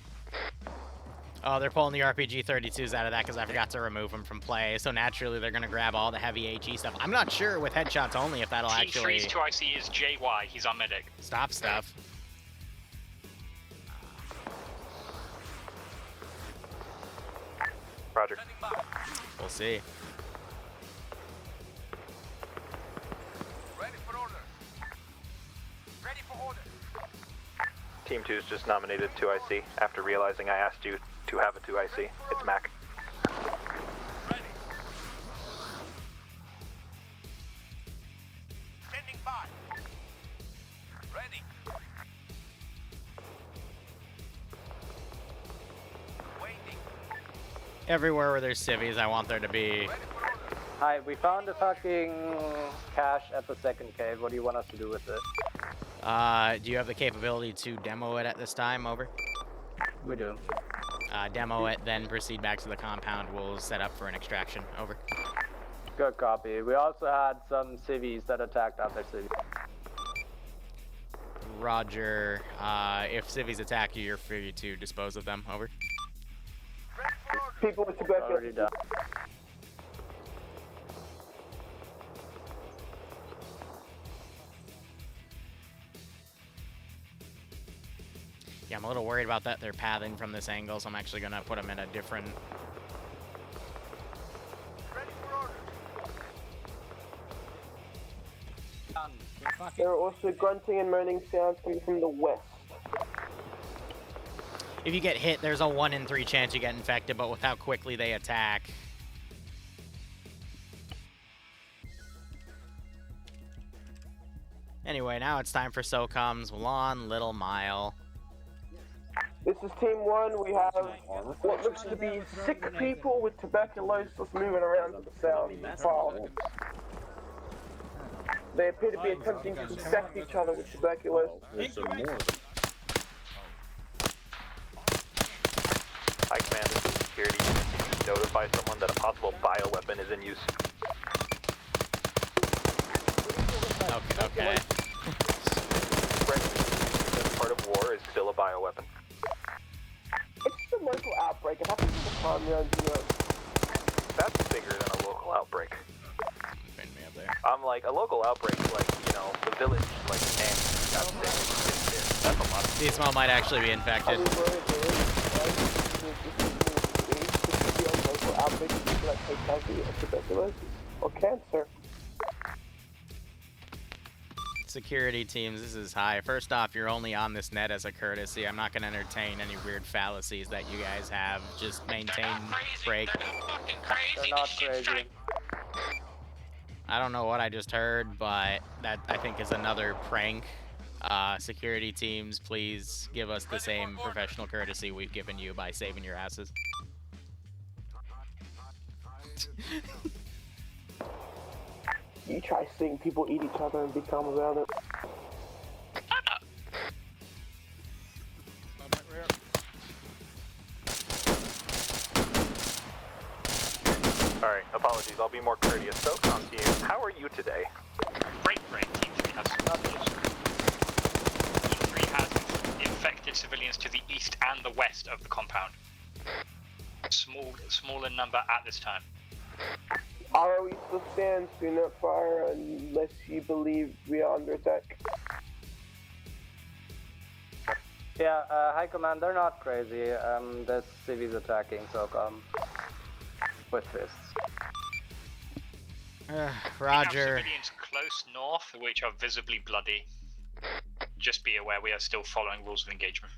Oh, they're pulling the RPG-32s out of that because I forgot to remove them from play. So naturally, they're going to grab all the heavy HE stuff. I'm not sure with headshots only if that'll Team actually 3's 2IC is JY. He's our medic. stop stuff. Roger. We'll see. Ready for orders. Ready for orders. Team 2's just nominated 2IC after realizing I asked you to have a 2IC. It's Mac. Ready. Standing by. Ready. Everywhere where there's civvies, I want there to be... Hi, we found a fucking cache at the second cave. What do you want us to do with it? Do you have the capability to demo it at this time? Over. We do. Demo it, then proceed back to the compound. We'll set up for an extraction. Over. Good copy. We also had some civvies that attacked other cities. Roger. If civvies attack you, you're free to dispose of them. Over. People with tobacco. Already done. Yeah, I'm a little worried about that. They're pathing from this angle, so I'm actually going to put them in a different... There are also grunting and moaning sounds coming from the west. If you get hit, there's a 1 in 3 chance you get infected, but with how quickly they attack... Anyway, now it's time for SOCOM's Lawn Little Mile. This is Team 1. We have what looks to be 6 people with tuberculosis moving around to the south. Far. They appear to be attempting to infect each other with tuberculosis. Hi, Command, this is security. Notify someone that a possible bioweapon is in use. Okay. This part of war is still a bioweapon. It's just a local outbreak. It happens all the time around Europe. That's bigger than a local outbreak. Bring me up there. I'm like, a local outbreak, like, you know, the village, like, and that's a lot of These small might actually be infected. Local outbreak of people like HIV or tuberculosis or cancer. Security teams, this is high. First off, you're only on this net as a courtesy. I'm not going to entertain any weird fallacies that you guys have. Just maintain break. They're not crazy. I don't know what I just heard, but that I think is another prank. Security teams, please give us the same professional courtesy we've given you by saving your asses. You try seeing people eat each other and be calm about it. Alright, apologies, I'll be more courteous. SOCOM team, how are you today? Great, Team 3 has Team 3 has infected civilians to the east and the west of the compound. Small in number at this time. ROE still stands. Do not fire unless you believe we are under attack. Yeah, High Command, they're not crazy. There's civvies attacking SOCOM with fists. Roger. We have civilians close north, which are visibly bloody. Just be aware we are still following rules of engagement.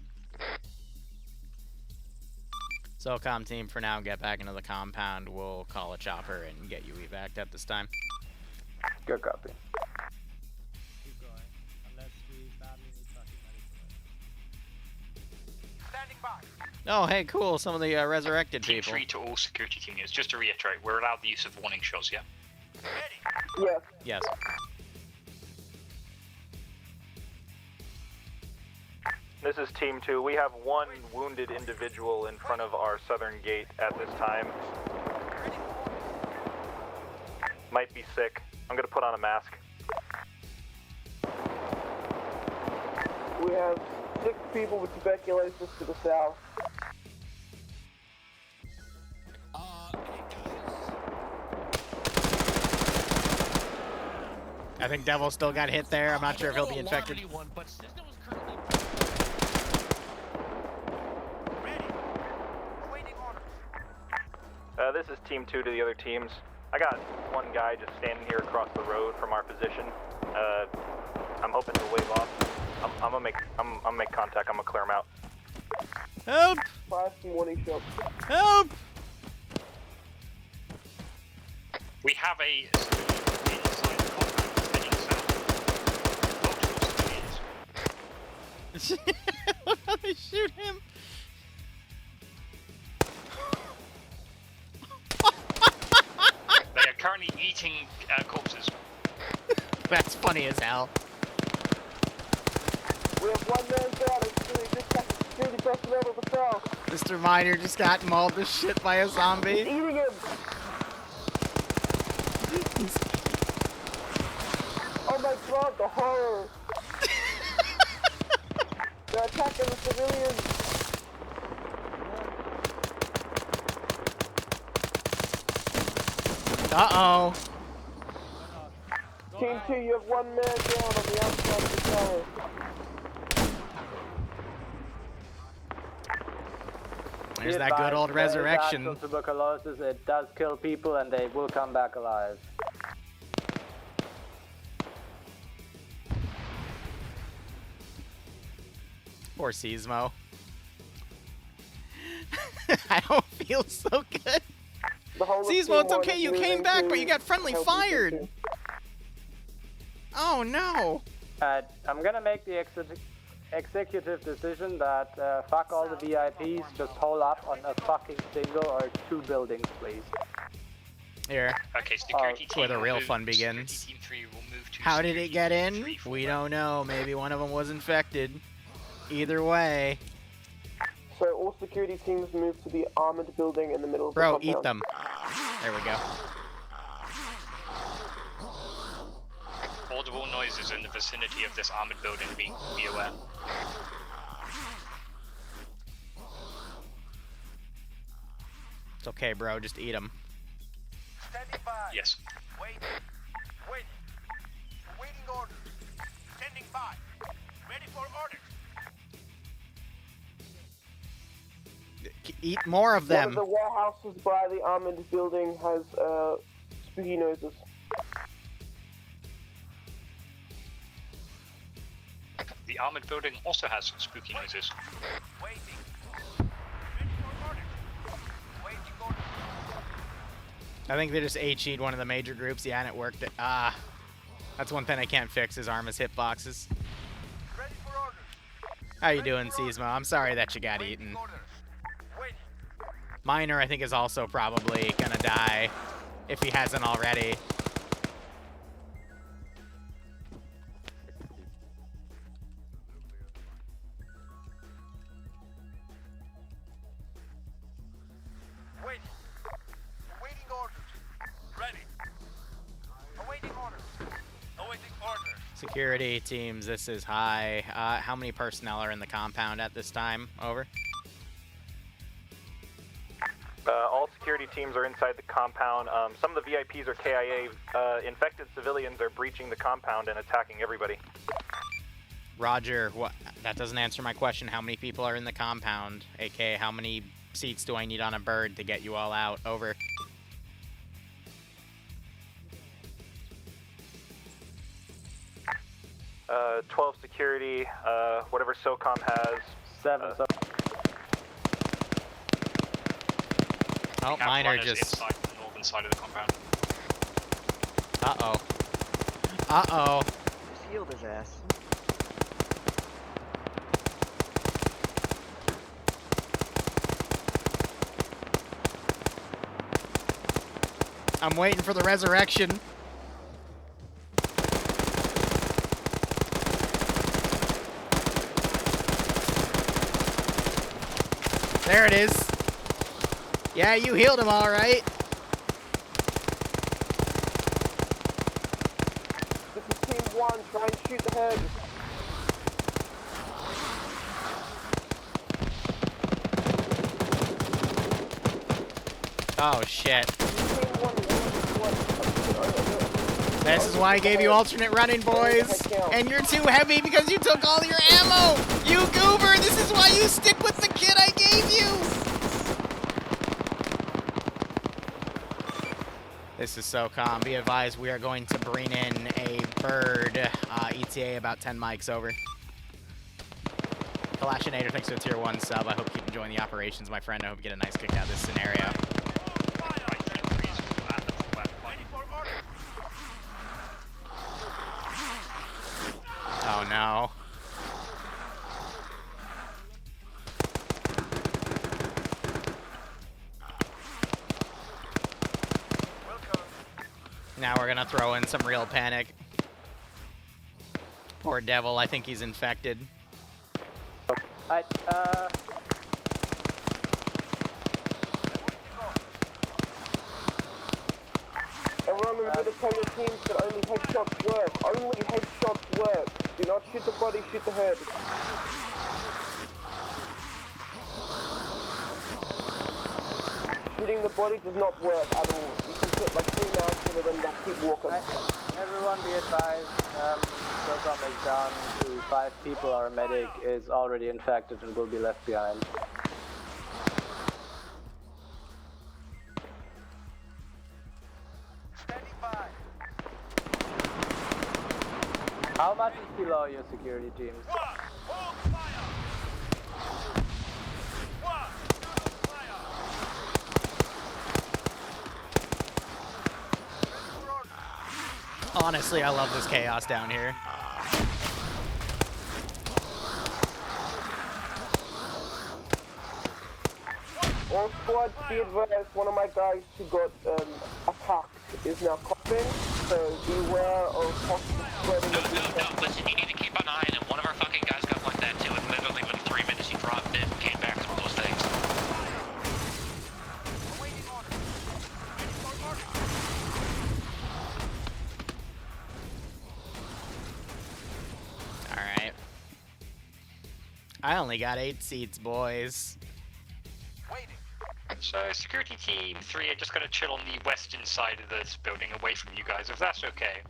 SOCOM team, for now, get back into the compound. We'll call a chopper and get you evac'd at this time. Good copy. Keep going. Unless we badly need fucking medical. Standing by. Oh, hey, cool. Some of the resurrected Team people. 3 to all security team units. Just to reiterate, we're allowed the use of warning shots, yeah? Yes. Yes. This is Team 2. We have one wounded individual in front of our southern gate at this time. Might be sick. I'm gonna put on a mask. We have 6 people with tuberculosis to the south. I think Devil still got hit there. I'm not sure if he'll be infected. This is Team 2 to the other teams. I got one guy just standing here across the road from our position. I'm hoping to wave off. I'm gonna make contact. I'm gonna clear him out. Help! 5 warning shots. Help! We have a civilian inside the compound heading south. Multiple civilians. How they shoot him? currently eating corpses. That's funny as hell. We have one man down and just got security personnel to the cell. Mr. Miner just got mauled to shit by a zombie. He's eating him. Oh my god, the horror. They're attacking the civilians. Uh-oh. Team 2, you have one man down on the outside of the tower. There's that good old resurrection. Actual tuberculosis, it does kill people and they will come back alive. Poor Seismo. I don't feel so good. Seismo, it's okay, you came back, but you got friendly fired. Oh no. I'm gonna make the executive decision that fuck all the VIPs, just hole up on a fucking single or 2 buildings, please. Here. Okay, security team. Where the real fun begins. Team 3 will move to How did it get in? We don't know. Maybe one of them was infected. Either way. So all security teams move to the armored building in the middle of the Bro, compound. eat them. There we go. Audible noises in the vicinity of this armored building, be aware. It's okay, bro. Just eat them. Standing by. Yes. Wait. Waiting orders. Standing by. Ready for orders. Eat more of them. One of the warehouses by the armored building has spooky noises. The armored building also has spooky noises. Waiting. Ready for orders. Waiting orders. I think they just HE'd one of the major groups. Yeah, and it worked. That's one thing I can't fix. His arm is hitboxes. Ready for orders. How you doing, Seismo? I'm sorry that you got eaten. Miner, I think, is also probably gonna die if he hasn't already. Awaiting orders. Ready. Awaiting orders. Awaiting orders. Security teams, this is high. How many personnel are in the compound at this time? Over. All security teams are inside the compound. Some of the VIPs are KIA. Infected civilians are breaching the compound and attacking everybody. Roger, what? That doesn't answer my question. How many people are in the compound? AKA, how many seats do I need on a bird to get you all out? Over. Uh, 12 security, whatever SOCOM has. 7. Oh, Miner just... inside the northern side of the compound. Uh-oh. Uh-oh. Healed his ass. I'm waiting for the resurrection. There it is. Yeah, you healed him all right. This is Team 1, try and shoot the head. Oh, shit. This is why I gave you alternate running, boys. And you're too heavy because you took all your ammo. You goober, this is why you stick with the kit I gave you. This is SOCOM. Be advised, we are going to bring in a bird. ETA about 10 mics, over. Kalashinator, thanks for the tier 1 sub. I hope you keep enjoying the operations, my friend. I hope you get a nice kick out of this scenario. Oh no. now we're gonna throw in some real panic. Poor devil, I think he's infected. Alright, Everyone remember to tell your teams that only headshots work. Only headshots work. Do not shoot the body, shoot the head. Shooting the body does not work at all. You can put like 3 rounds in it and they'll keep walking. everyone be advised, SOCOM is down to 5 people. Our medic is already infected and will be left behind. How much is below your security teams? Honestly, I love this chaos down here. All squads, be advised, one of my guys who got attacked is now coughing, so beware of possible spreading of this. No, listen, you need to keep an eye on him. One of our fucking guys got like that too, and literally within 3 minutes he dropped it and came back from those things. Alright. I only got 8 seats, boys. So, security team 3 are just gonna chill on the western side of this building away from you guys, if that's okay.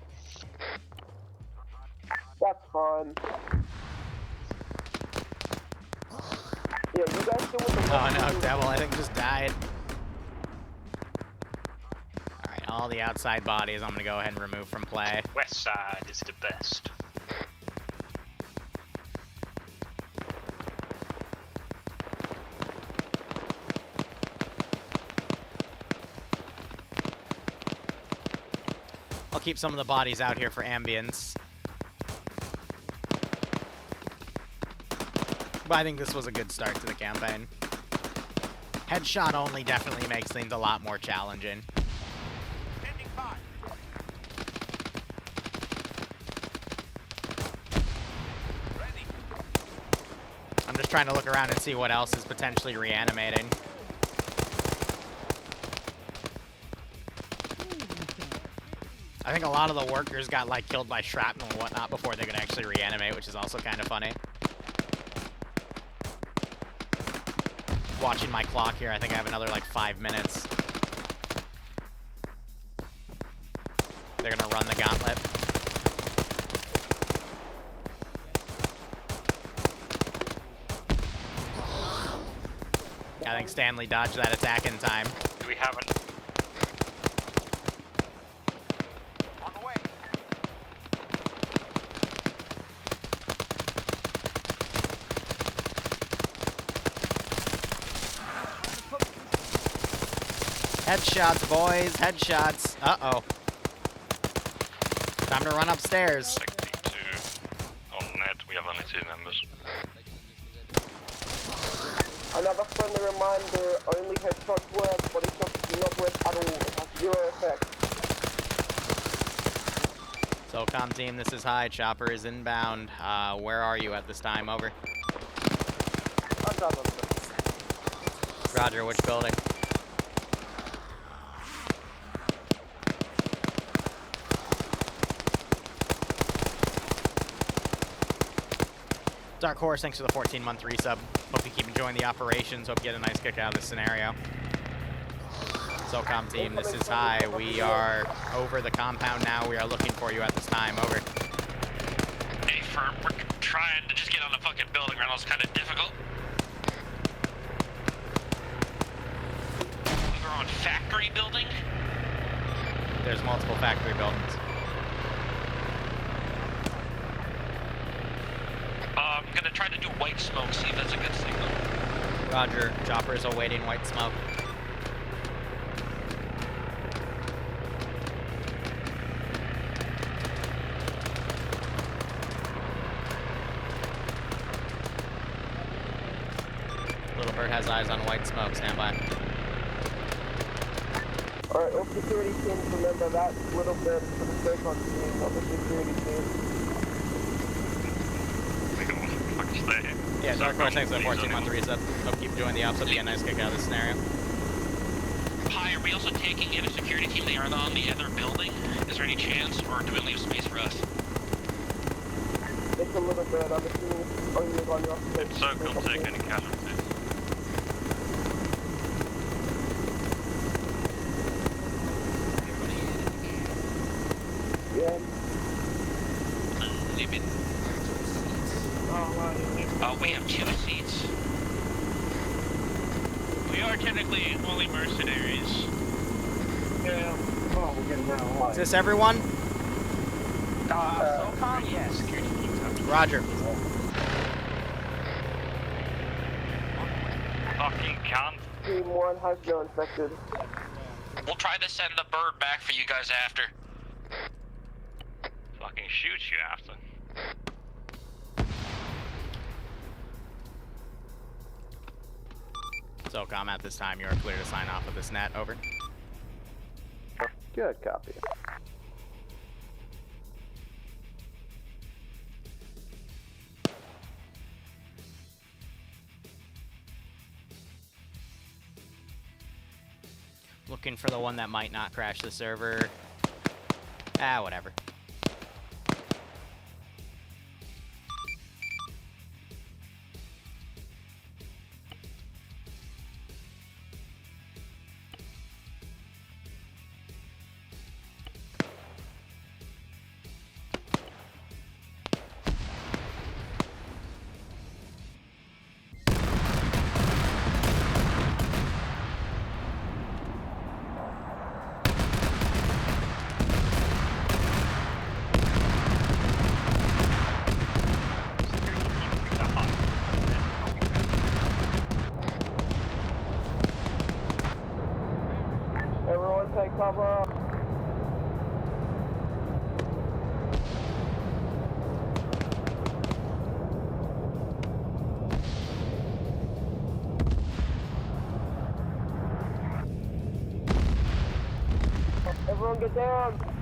That's fine. Yeah, you guys do what the Oh no, Devil, I think just died. Alright, all the outside bodies I'm gonna go ahead and remove from play. West side is the best. I'll keep some of the bodies out here for ambience. But I think this was a good start to the campaign. Headshot only definitely makes things a lot more challenging. I'm just trying to look around and see what else is potentially reanimating. I think a lot of the workers got like killed by shrapnel and whatnot before they could actually reanimate, which is also kind of funny. Watching my clock here, I think I have another like 5 minutes. They're gonna run the gauntlet. I think Stanley dodged that attack in time. Do we have an... Headshots, boys. Headshots. Uh-oh. Time to run upstairs. 62 on net, we have only 2 members. Another friendly reminder, only headshots work, body shots do not work at all. It has 0 effect. SOCOM team, this is High. Chopper is inbound. Where are you at this time? Over. On top of them. Roger, which building? Dark Horse, thanks for the 14-month resub. Hope you keep enjoying the operations. Hope you get a nice kick out of this scenario. SOCOM team, this is High. We are over the compound now. We are looking for you at this time. Over. Hey, firm, we're trying to just get on the fucking building right now. It's kind of difficult. We're on factory building? There's multiple factory buildings. I'm gonna try to do white smoke, see if that's a good signal. Roger, Chopper is awaiting white smoke. Little Bird has eyes on white smoke, stand by. Alright, all security teams, remember that little bit for the SOCOM team, not the security team. Yeah, Dark Horse, thanks for the 14-month reset. Hope you join the ops. Hope you get a nice kick out of this scenario. Hi, are we also taking in a security team? They are on the other building. Is there any chance, or do we leave space for us? It's a little bit, I'm assuming it's only on your Did SOCOM take any casualties? Yeah. Oh, we have 2 seats. We are technically only mercenaries. Yeah. Oh, we're getting down a lot. Is this everyone? SOCOM? Yes. Roger. Fucking cunt. Team 1 has no infected. We'll try to send the bird back for you guys after. Fucking shoot you after. SOCOM, at this time, you are clear to sign off with this net. Over. Good copy. Looking for the one that might not crash the server. Ah, whatever. Everyone take cover. Everyone get down.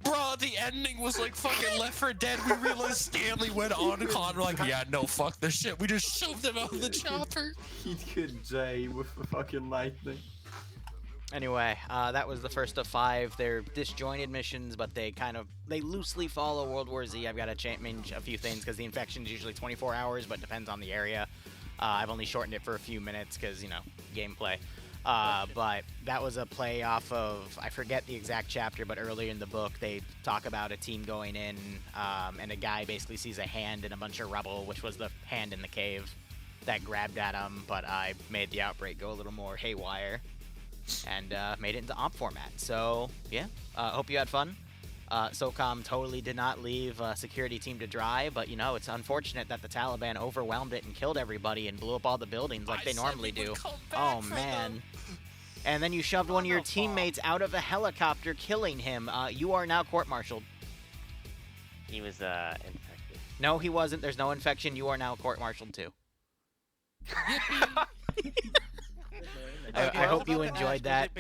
Bro, the ending was like fucking Left 4 Dead. We realized Stanley went on con. We're like, yeah, no, fuck this shit. We just shoved him out of the chopper. He could J with the fucking lightning. Anyway, that was the first of 5. They're disjointed missions, but they loosely follow World War Z. I've got to change a few things because the infection is usually 24 hours, but depends on the area. I've only shortened it for a few minutes because, you know, gameplay. But that was a play off of, I forget the exact chapter, but earlier in the book, they talk about a team going in, and a guy basically sees a hand in a bunch of rubble, which was the hand in the cave that grabbed at him, but I made the Outbreak go a little more haywire. And made it into OP format. So, yeah, hope you had fun. SOCOM totally did not leave a security team to dry, but, you know, it's unfortunate that the Taliban overwhelmed it and killed everybody and blew up all the buildings like they normally do. Oh, man. And then you shoved one of your teammates out of a helicopter, killing him. You are now court-martialed. He was infected. No, he wasn't. There's no infection. You are now court-martialed, too. I hope you enjoyed that.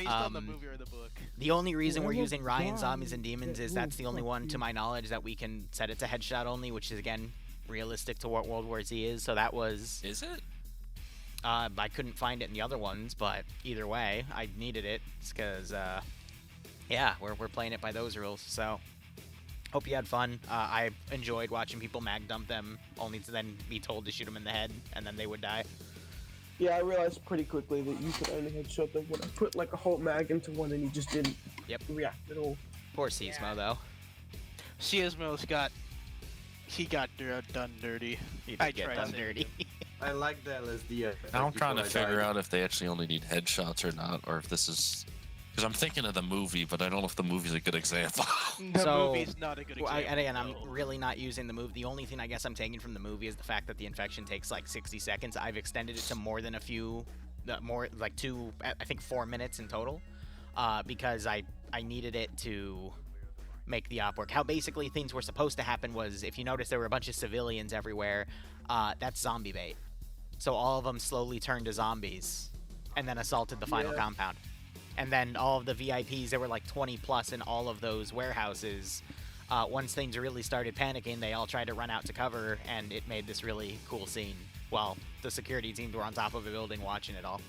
The only reason we're using Ryan Zombies and Demons is that's the only one, to my knowledge, that we can set it to headshot only, which is, again, realistic to what World War Z is. So that was... Is it? I couldn't find it in the other ones, but either way, I needed it because, yeah, we're playing it by those rules. So hope you had fun. I enjoyed watching people mag dump them, only to then be told to shoot them in the head, and then they would die. Yeah, I realized pretty quickly that you could only headshot them when I put like a whole mag into one and he just didn't react at all. Poor Seismo, though. Seismo's got... He got done dirty. He did get done dirty. I like the LSD effect. Now I'm trying to before I figure died. out if they actually only need headshots or not, or if this is because I'm thinking of the movie, but I don't know if the movie's a good example. The movie's not a good well, example. and again, I'm no. really not using the movie. The only thing I guess I'm taking from the movie is the fact that the infection takes like 60 seconds. I've extended it to more than a few, more like 4 minutes in total, because I needed it to make the op work. How basically things were supposed to happen was, if you notice, there were a bunch of civilians everywhere. That's zombie bait. So all of them slowly turned to zombies, and then assaulted the final compound. And then all of the VIPs, there were like 20 plus in all of those warehouses. Once things really started panicking, they all tried to run out to cover, and it made this really cool scene. While the security teams were on top of a building watching it all.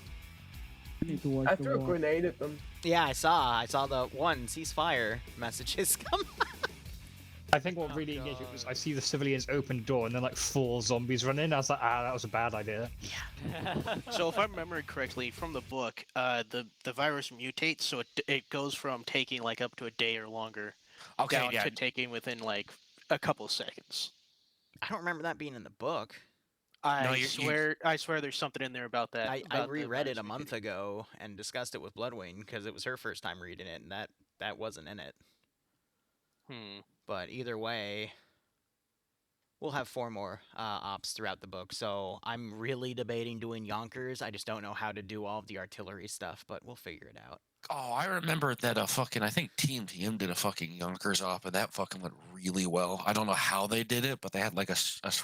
I threw a grenade at them. Yeah, I saw the ceasefire messages come. I think what really engaged it was I see the civilians open the door and then like 4 zombies run in. I was like, that was a bad idea. Yeah. So if I remember correctly from the book, the virus mutates, so it goes from taking like up to a day or longer down to taking within like a couple seconds. I don't remember that being in the book. I swear there's something in there about that. I reread it a month ago and discussed it with Bloodwing because it was her first time reading it, and that wasn't in it. But either way, we'll have 4 more ops throughout the book, so I'm really debating doing Yonkers. I just don't know how to do all of the artillery stuff, but we'll figure it out. Oh, I remember that I think Team TM did a fucking Yonkers op, and that fucking went really well. I don't know how they did it, but they had like a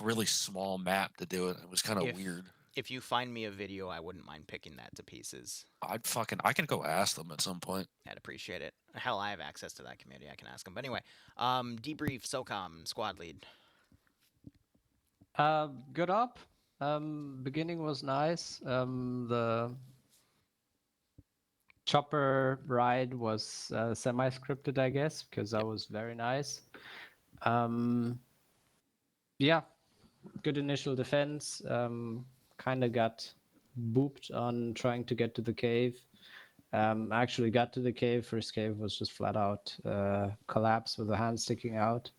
really small map to do it. It was kind of weird. If you find me a video, I wouldn't mind picking that to pieces. I can go ask them at some point. I'd appreciate it. Hell, I have access to that community. I can ask them. But anyway, debrief, SOCOM, squad lead. Good up. Beginning was nice. The chopper ride was semi-scripted, I guess, because that was very nice. Yeah, good initial defense. Kind of got booped on trying to get to the cave. Actually got to the cave. First cave was just flat out collapse with a hand sticking out.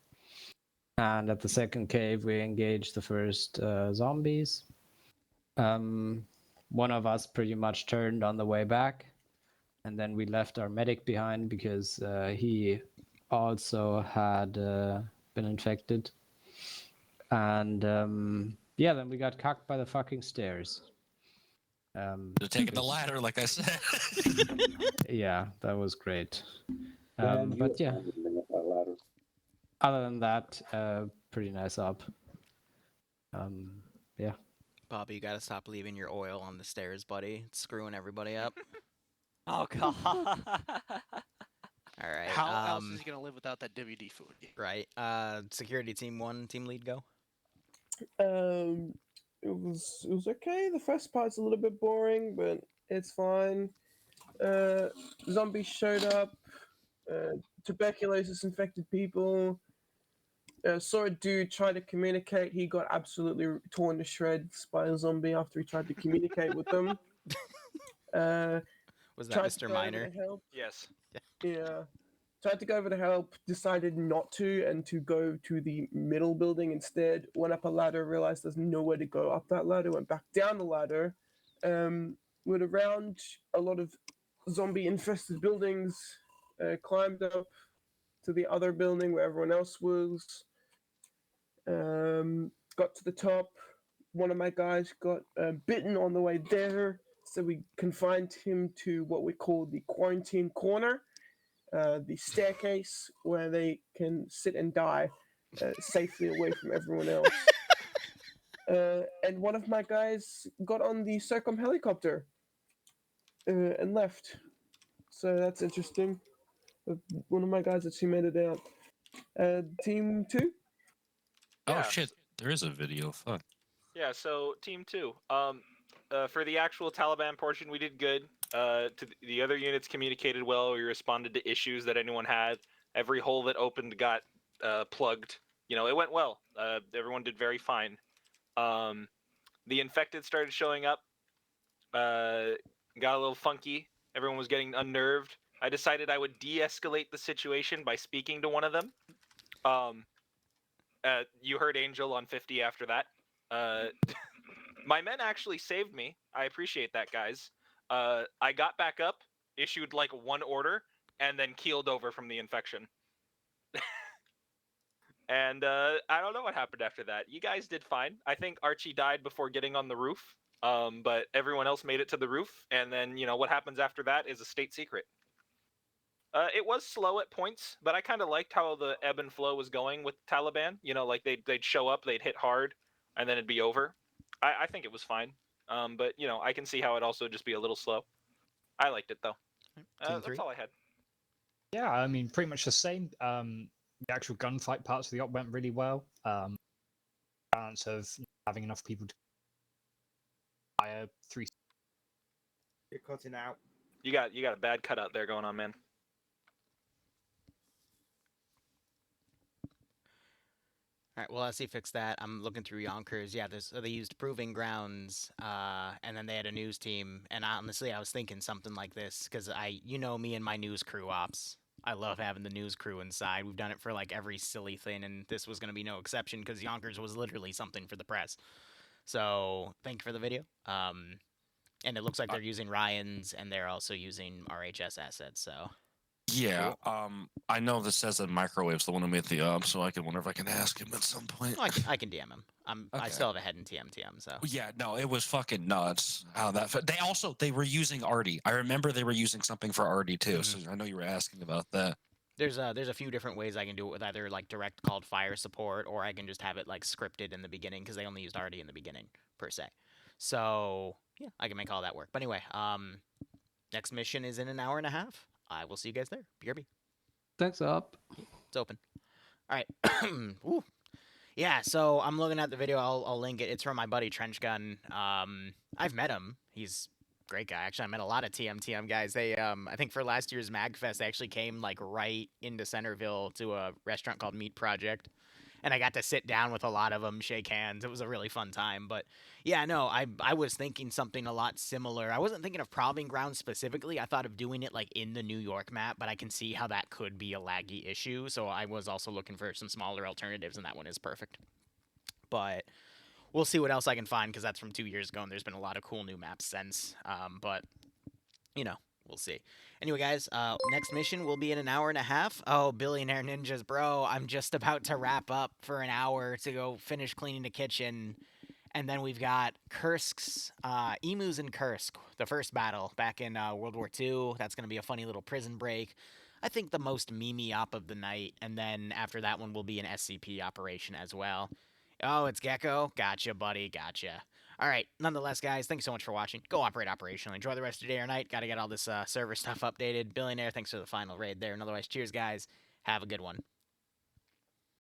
And at the second cave, we engaged the first zombies. One of us pretty much turned on the way back. And then we left our medic behind because he also had been infected. And yeah, then we got cocked by the fucking stairs. They're taking the ladder, like I said. Yeah, that was great. But yeah, other than that, pretty nice up. Yeah. Bobby, you gotta stop leaving your oil on the stairs, buddy. It's screwing everybody up. Oh god. All right. How else is he gonna live without that WD food? Right. Security team 1, team lead, go. It was okay. The first part's a little bit boring, but it's fine. Zombies showed up. Tuberculosis infected people. Saw a dude try to communicate. He got absolutely torn to shreds by a zombie after he tried to communicate with them. Was that Mr. Miner? Yes. Yeah. Tried to go over to help, decided not to, and to go to the middle building instead. Went up a ladder, realized there's nowhere to go up that ladder, went back down the ladder. Went around a lot of zombie-infested buildings, climbed up to the other building where everyone else was. Got to the top. One of my guys got bitten on the way there, so we confined him to what we call the quarantine corner. The staircase where they can sit and die safely away from everyone else. And one of my guys got on the SOCOM helicopter and left. So that's interesting. One of my guys actually made it out. Team 2? Oh shit, there is a video. Fuck. Yeah, so Team 2. For the actual Taliban portion, we did good. The other units communicated well. We responded to issues that anyone had. Every hole that opened got plugged. You know, it went well. Everyone did very fine. The infected started showing up. Got a little funky. Everyone was getting unnerved. I decided I would de-escalate the situation by speaking to one of them. You heard Angel on 50 after that. My men actually saved me. I appreciate that, guys. I got back up, issued like one order, and then keeled over from the infection. And I don't know what happened after that. You guys did fine. I think Archie died before getting on the roof, but everyone else made it to the roof. And then, you know, what happens after that is a state secret. It was slow at points, but I kind of liked how the ebb and flow was going with the Taliban. You know, like they'd show up, they'd hit hard, and then it'd be over. I think it was fine. But, you know, I can see how it'd also just be a little slow. I liked it, though. That's all I had. Yeah, I mean, pretty much the same. The actual gunfight parts of the op went really well. Balance of having enough people to fire 3. You're cutting out. You got a bad cutout there going on, man. All right, well, let's see fix that. I'm looking through Yonkers. Yeah, they used Proving Grounds, and then they had a news team. And honestly, I was thinking something like this because you know me and my news crew ops. I love having the news crew inside. We've done it for like every silly thing, and this was going to be no exception because Yonkers was literally something for the press. So thank you for the video. And it looks like they're using Ryan's, and they're also using RHS assets. So. Yeah, I know this says that Microwave's the one who made the so I wonder if I can ask him at some point. Oh, I can DM him. I still have a head in TM, so. Yeah, no, it was fucking nuts how that. They were using Artie. I remember they were using something for Artie too. So I know you were asking about that. There's a few different ways I can do it with either like direct called fire support, or I can just have it like scripted in the beginning because they only used Artie in the beginning per se. So yeah, I can make all that work. But anyway, next mission is in an hour and a half. I will see you guys there. BRB. Thanks up. It's open. All right. Ooh. Yeah, so I'm looking at the video. I'll link it. It's from my buddy Trench Gun. I've met him. He's a great guy. Actually, I met a lot of TM guys. They I think for last year's MagFest, they actually came like right into Centerville to a restaurant called Meat Project. And I got to sit down with a lot of them, shake hands. It was a really fun time. But yeah, no, I was thinking something a lot similar. I wasn't thinking of Proving Ground specifically. I thought of doing it like in the New York map, but I can see how that could be a laggy issue. So I was also looking for some smaller alternatives, and that one is perfect. But we'll see what else I can find because that's from 2 years ago, and there's been a lot of cool new maps since. But, you know. We'll see. Anyway, guys, next mission will be in an hour and a half. Oh, Billionaire Ninjas, bro. I'm just about to wrap up for an hour to go finish cleaning the kitchen. And then we've got Kursk's, Emus and Kursk, the first battle back in World War II. That's going to be a funny little prison break. I think the most meme-y op of the night. And then after that one will be an SCP operation as well. Oh, it's Gecko? Gotcha, buddy. Gotcha. All right. Nonetheless, guys, thanks so much for watching. Go operate operationally. Enjoy the rest of your day or night. Got to get all this server stuff updated. Billionaire, thanks for the final raid there. And otherwise, cheers, guys. Have a good one.